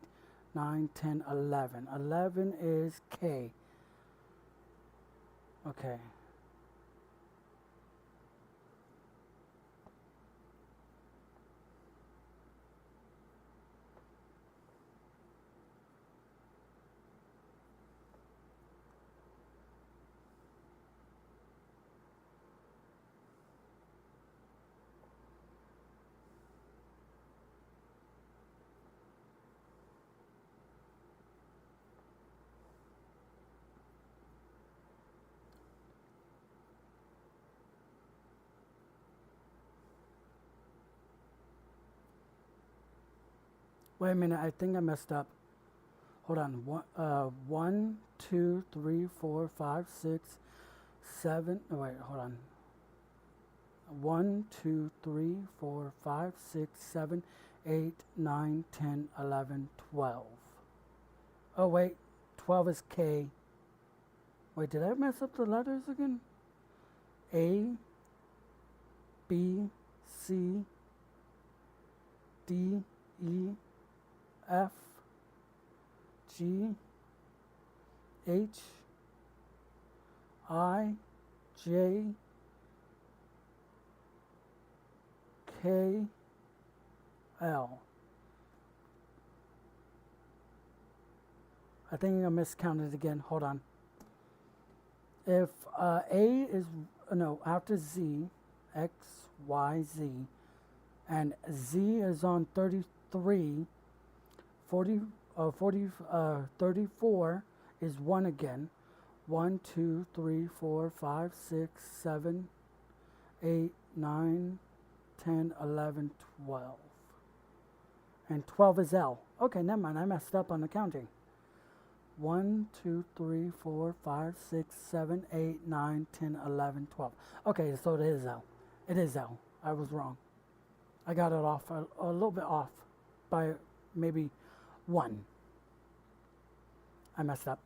9, 10, 11. 11 is K. Okay. Wait a minute, I think I messed up. Hold on. 1, 2, 3, 4, 5, 6, 7. Oh, wait, hold on. 1, 2, 3, 4, 5, 6, 7, 8, 9, 10, 11, 12. Oh, wait. 12 is K. Wait, did I mess up the letters again? A, B, C, D, E, F, G, H, I, J, K, L. I think I miscounted again. Hold on. If A is, no, after Z, X, Y, Z, and Z is on 33, 34 is 1 again. 1, 2, 3, 4, 5, 6, 7, 8, 9, 10, 11, 12. And 12 is L. Okay, never mind. I messed up on the counting. 1, 2, 3, 4, 5, 6, 7, 8, 9, 10, 11, 12. Okay, so it is L. It is L. I was wrong. I got it off a little bit off by maybe 1. I messed up.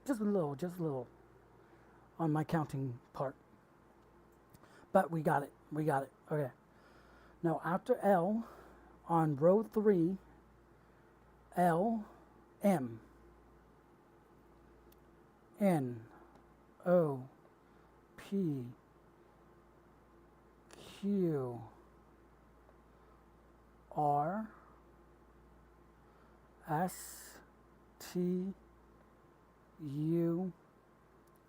Just a little on my counting part. But we got it. Okay. Now after L, on row 3, L, M, N, O, P, Q, R, S, T, U,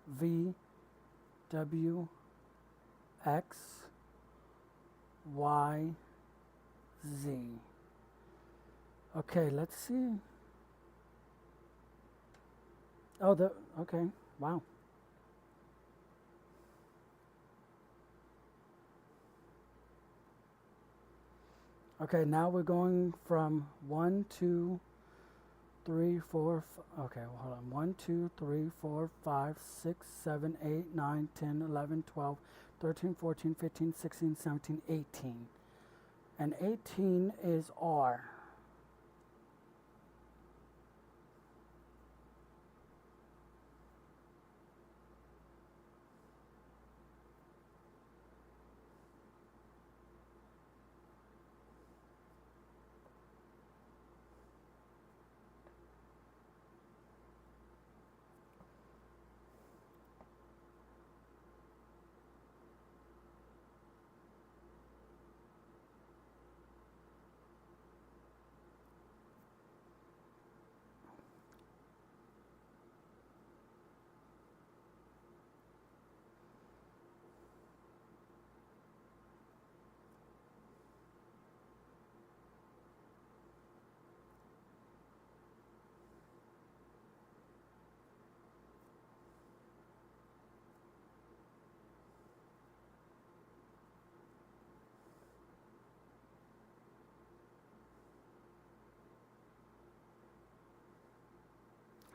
V, W, X, Y, Z. Okay, let's see. Oh, okay, wow. Okay, now we're going from 1, 2, 3, 4, okay, hold on. 1, 2, 3, 4, 5, 6, 7, 8, 9, 10, 11, 12, 13, 14, 15, 16, 17, 18. And 18 is R.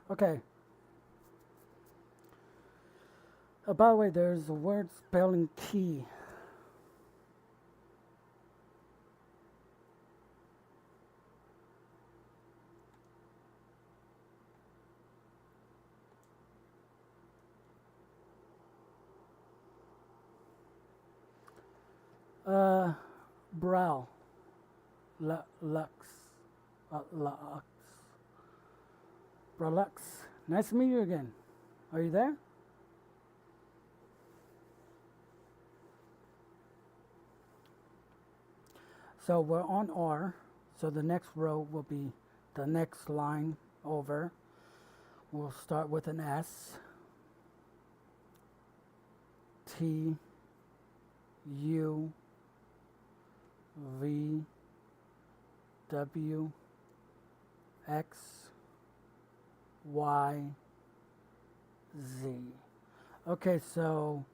Okay. By the way, there's a word spelling key. Brow. Lux. Lux. Bralux. Nice to meet you again. Are you there? So we're on R. So the next row will be the next line over. We'll start with an S. T. U. V. W. X. Y. Z. Okay, so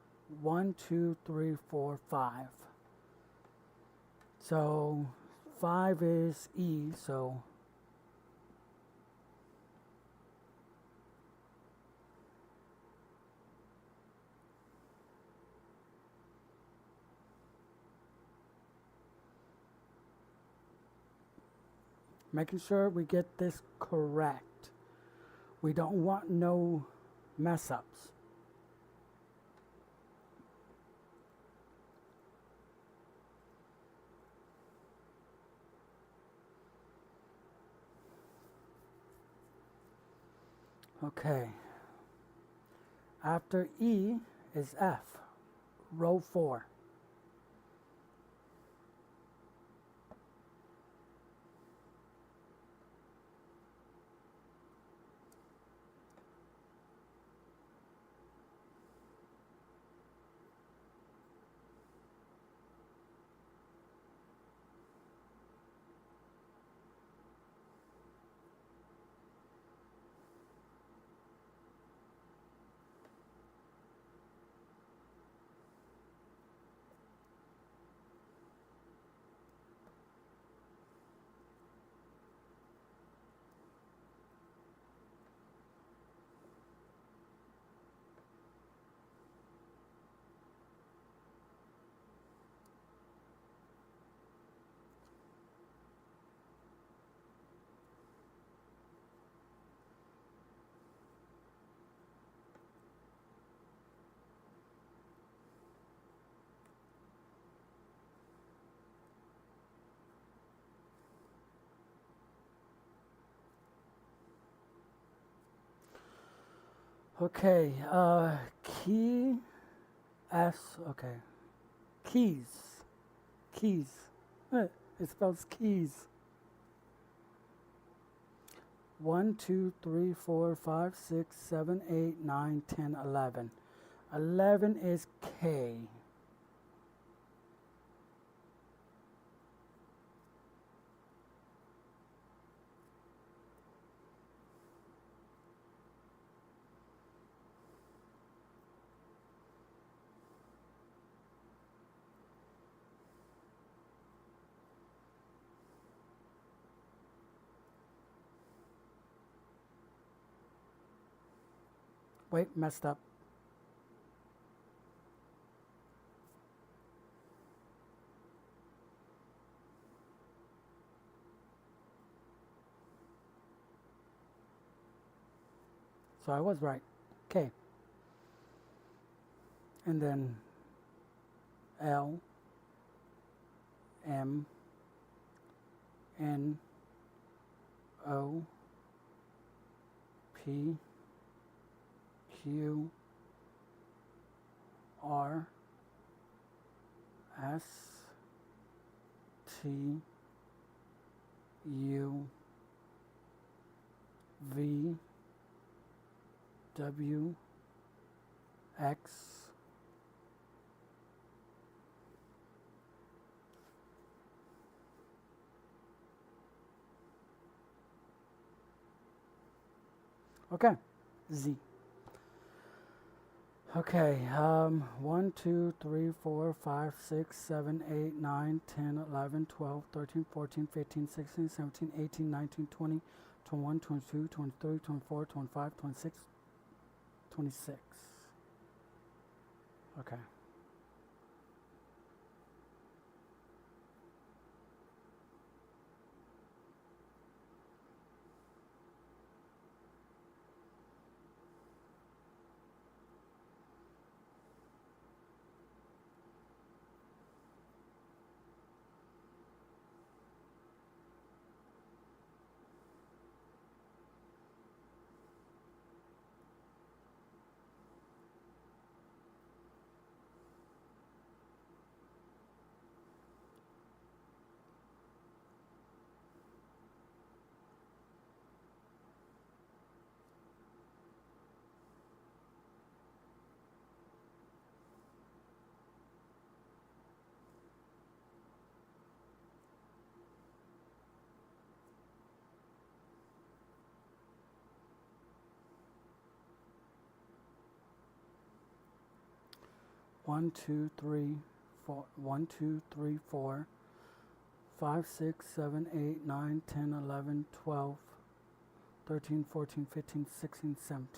1, 2, 3, 4, 5. So 5 is E, so making sure we get this correct. We don't want no mess ups. Okay. After E is F, row 4. Okay, key S, okay. Keys. Keys. It spells keys. 1, 2, 3, 4, 5, 6, 7, 8, 9, 10, 11. 11 is K. Wait, messed up. So I was right. K. And then L, M, N, O, P, Q, R, S, T, U, V, W, X, okay, Z. Okay, 1, 2, 3, 4, 5, 6, 7, 8, 9, 10, 11, 12, 13, 14, 15, 16, 17, 18, 19, 20, 21, 22, 23, 24, 25, 26, 26. Okay. 1, 2, 3, 4, 1, 2, 3, 4, 5, 6, 7, 8, 9, 10, 11, 12, 13, 14, 15, 16, 17.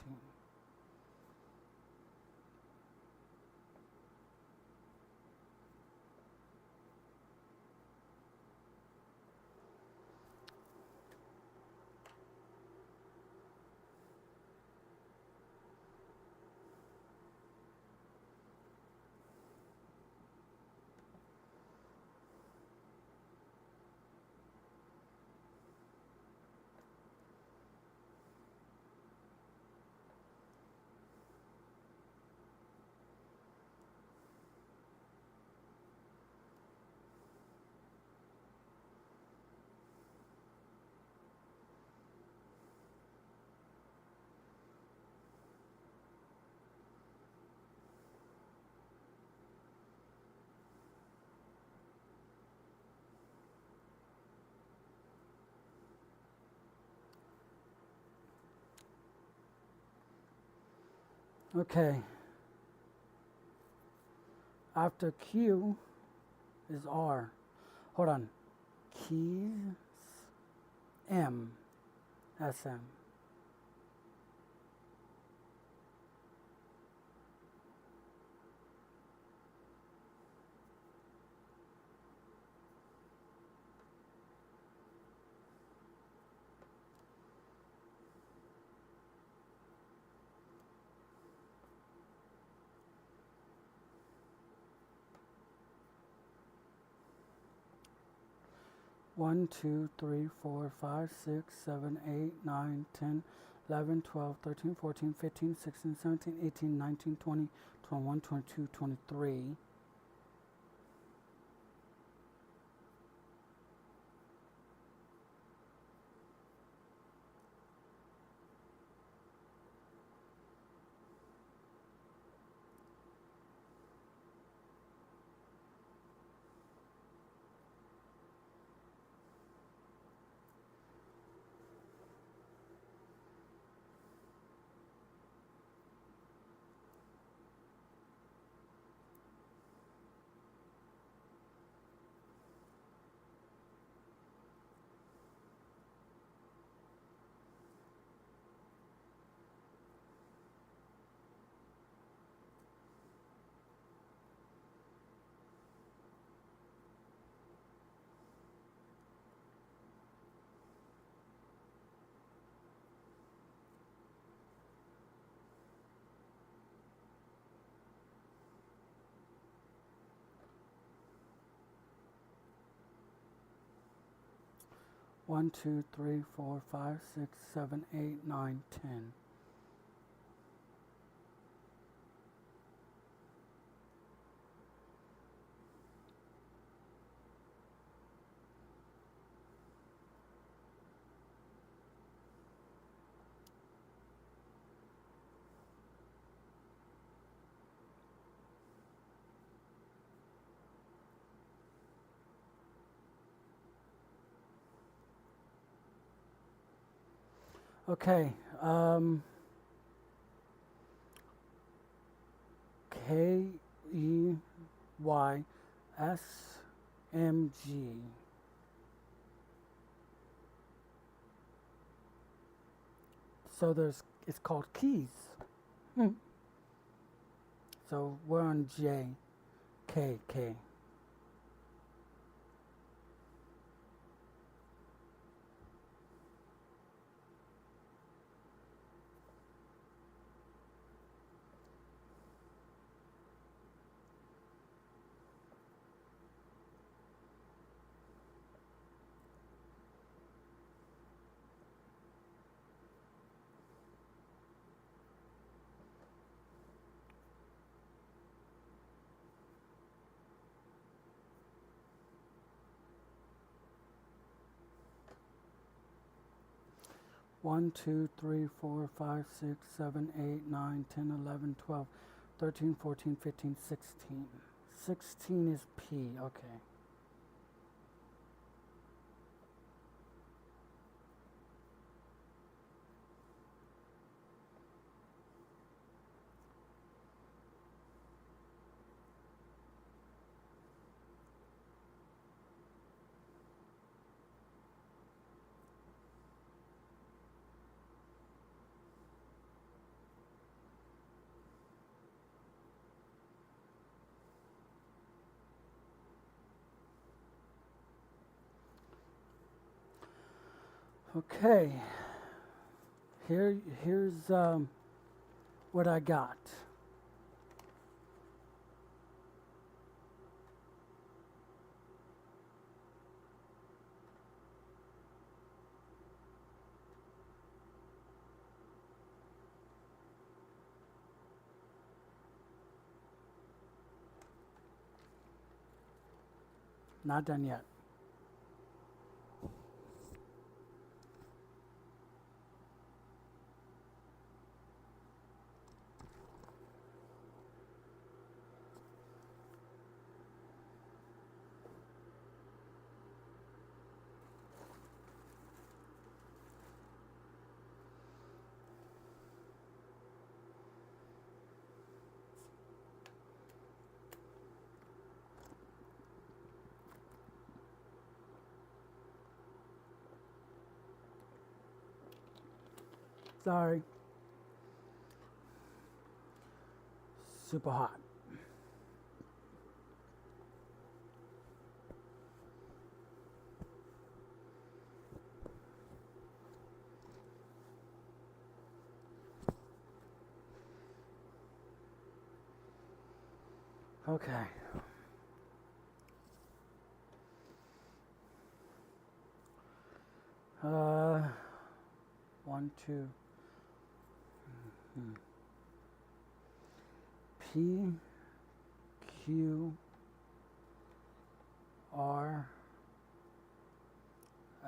Okay. After Q is R. Hold on. Keys M. SM. One, 2, 3, 4, 5, 6, 7, 8, 9, 10, 11, 12, 13, 14, 15, 16, 17, 18, 19, 20, 21, 22, 23. One, 2, 3, 4, 5, 6, 7, 8, 9, 10. Okay. KEYSMG. So it's called keys. So we're on J, K, K. One, 2, 3, 4, 5, 6, 7, 8, 9, 10, 11, 12, 13, 14, 15, 16. 16 is P, okay. Okay, here's what I got. Not done yet. Sorry. Super hot. Okay. One, two. P, Q, R,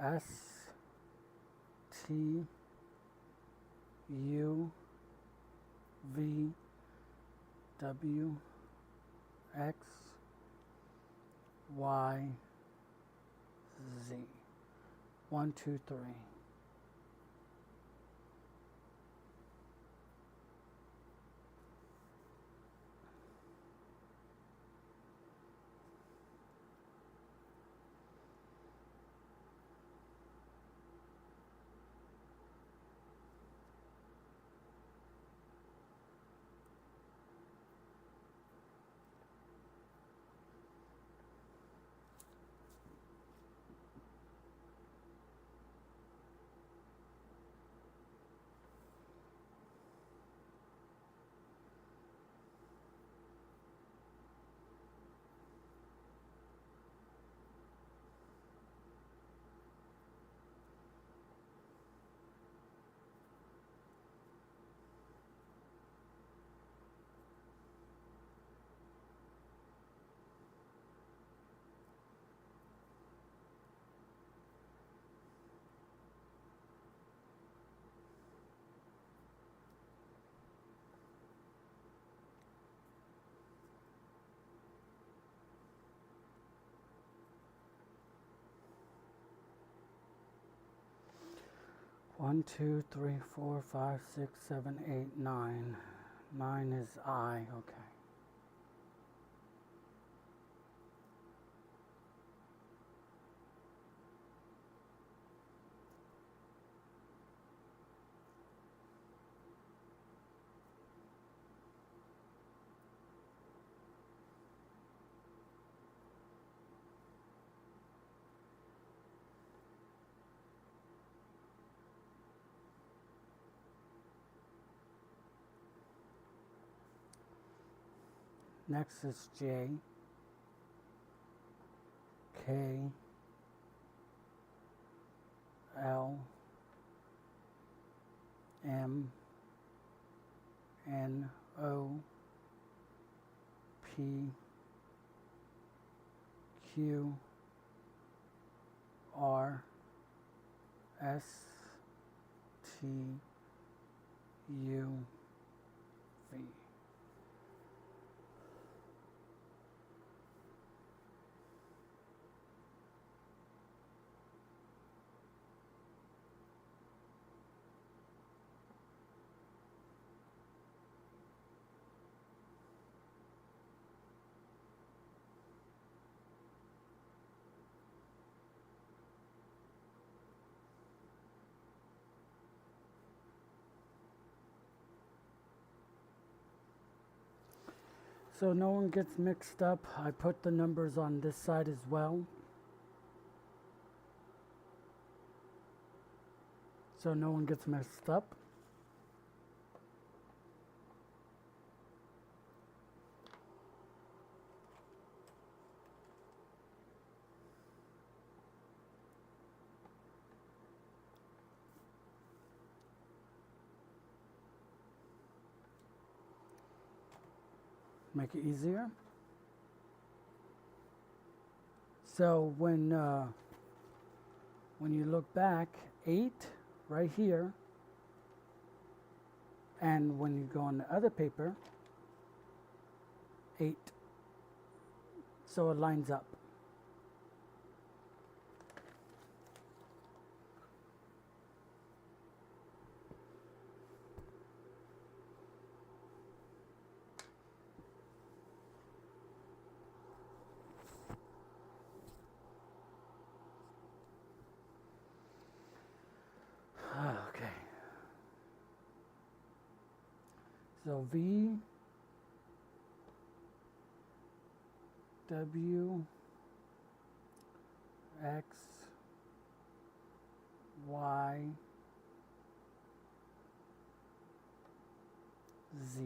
S, T, U, V, W, X, Y, Z. 1, 2, 3. One, two, three, four, five, six, seven, 8, 9. 9 is I, okay. Next is J, K, L, M, N, O, P, Q, R, S, T, U, V. So no one gets mixed up, I put the numbers on this side as well. so no one gets messed up. Make it easier. So when you look back, 8 right here, and when you go on the other paper, 8. So it lines up. Okay. So V, W, X, Y, Z.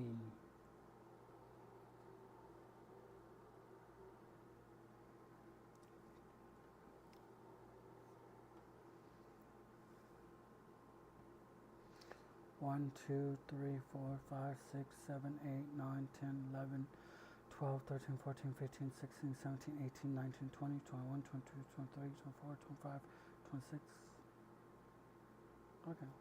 One, 2, 3, 4, 5, 6, 7, 8, 9, 10, 11, 12, 13, 14, 15, 16, 17, 18, 19, 20, 21, 22, 23, 24, 25, 26. Okay.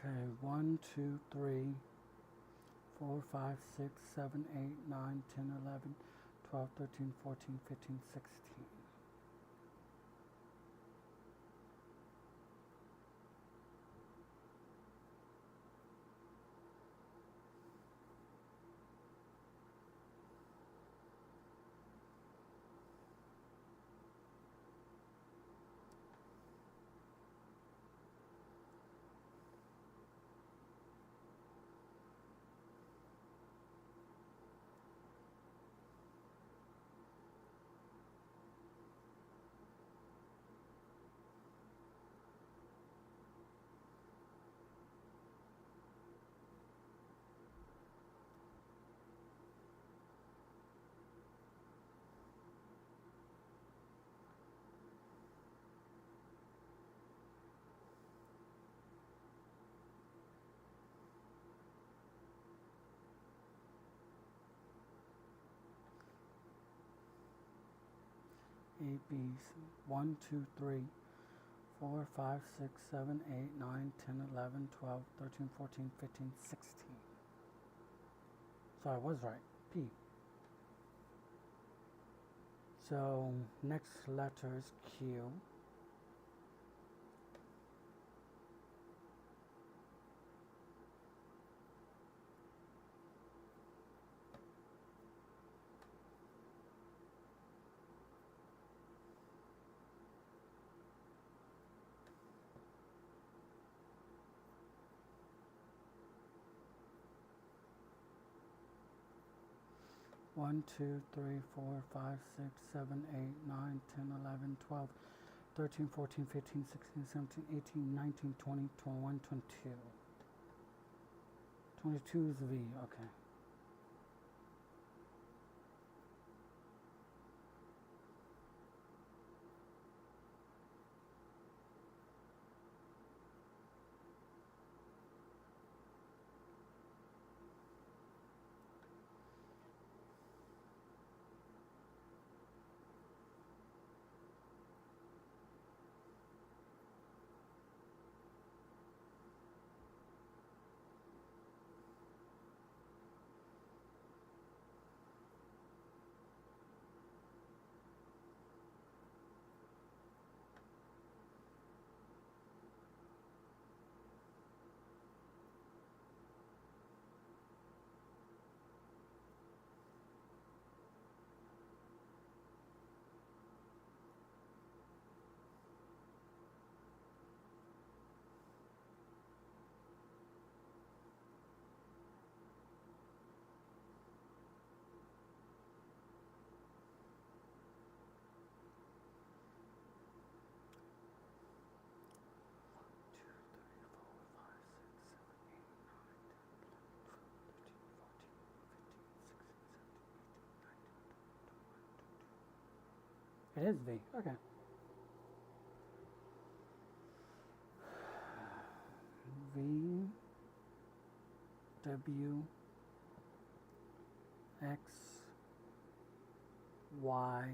Okay, 1, 2, 3, 4, 5, 6, 7, 8, 9, 10, 11, 12, 13, 14, 15, 16. A, B, 1, 2, 3, 4, 5, 6, 7, 8, 9, 10, 11, 12, 13, 14, 15, 16. So I was right. P. So next letter is Q. One, 2, 3, 4, 5, 6, 7, 8, 9, 10, 11, 12, 13, 14, 15, 16, 17, 18, 19, 20, 21, 22. 22 is V, okay. It is V. Okay. V W X Y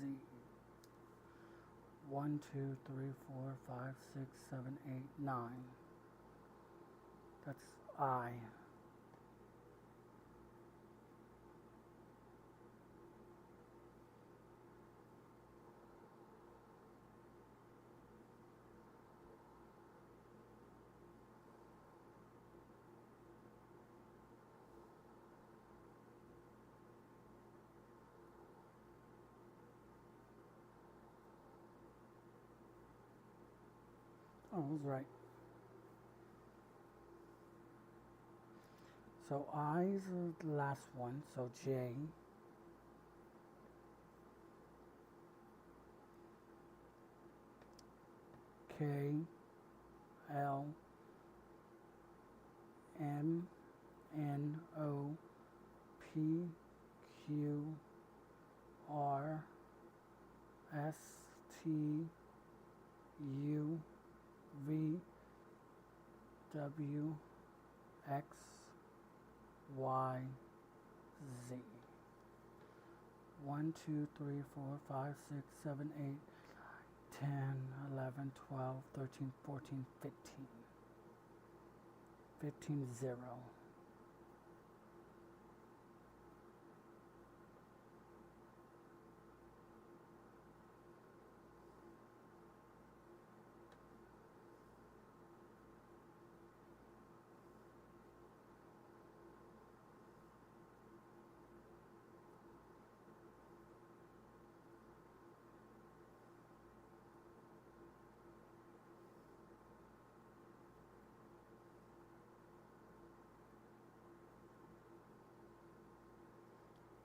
Z. 1, 2, 3, 4, 5, 6, 7, 8, 9. That's I. Oh, I was right. So I is the last one. So J. K. L. M. N. O. P. Q. R. S. T. U. V. W. X. Y. Z. 1, 2, 3, 4, 5, 6, 7, 8, 10, 11, 12, 13, 14, 15. 15, 0.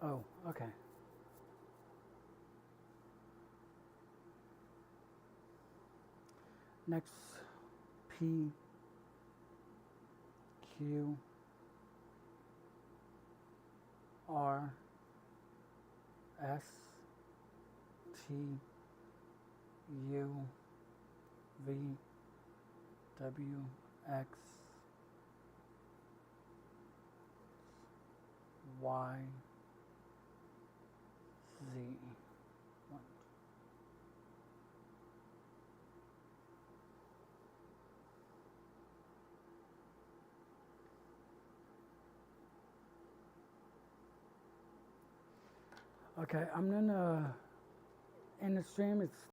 Oh, okay. Next, P, Q, R, S, T, U, V, W, X, Y, Z. Okay, I'm gonna end the stream. It's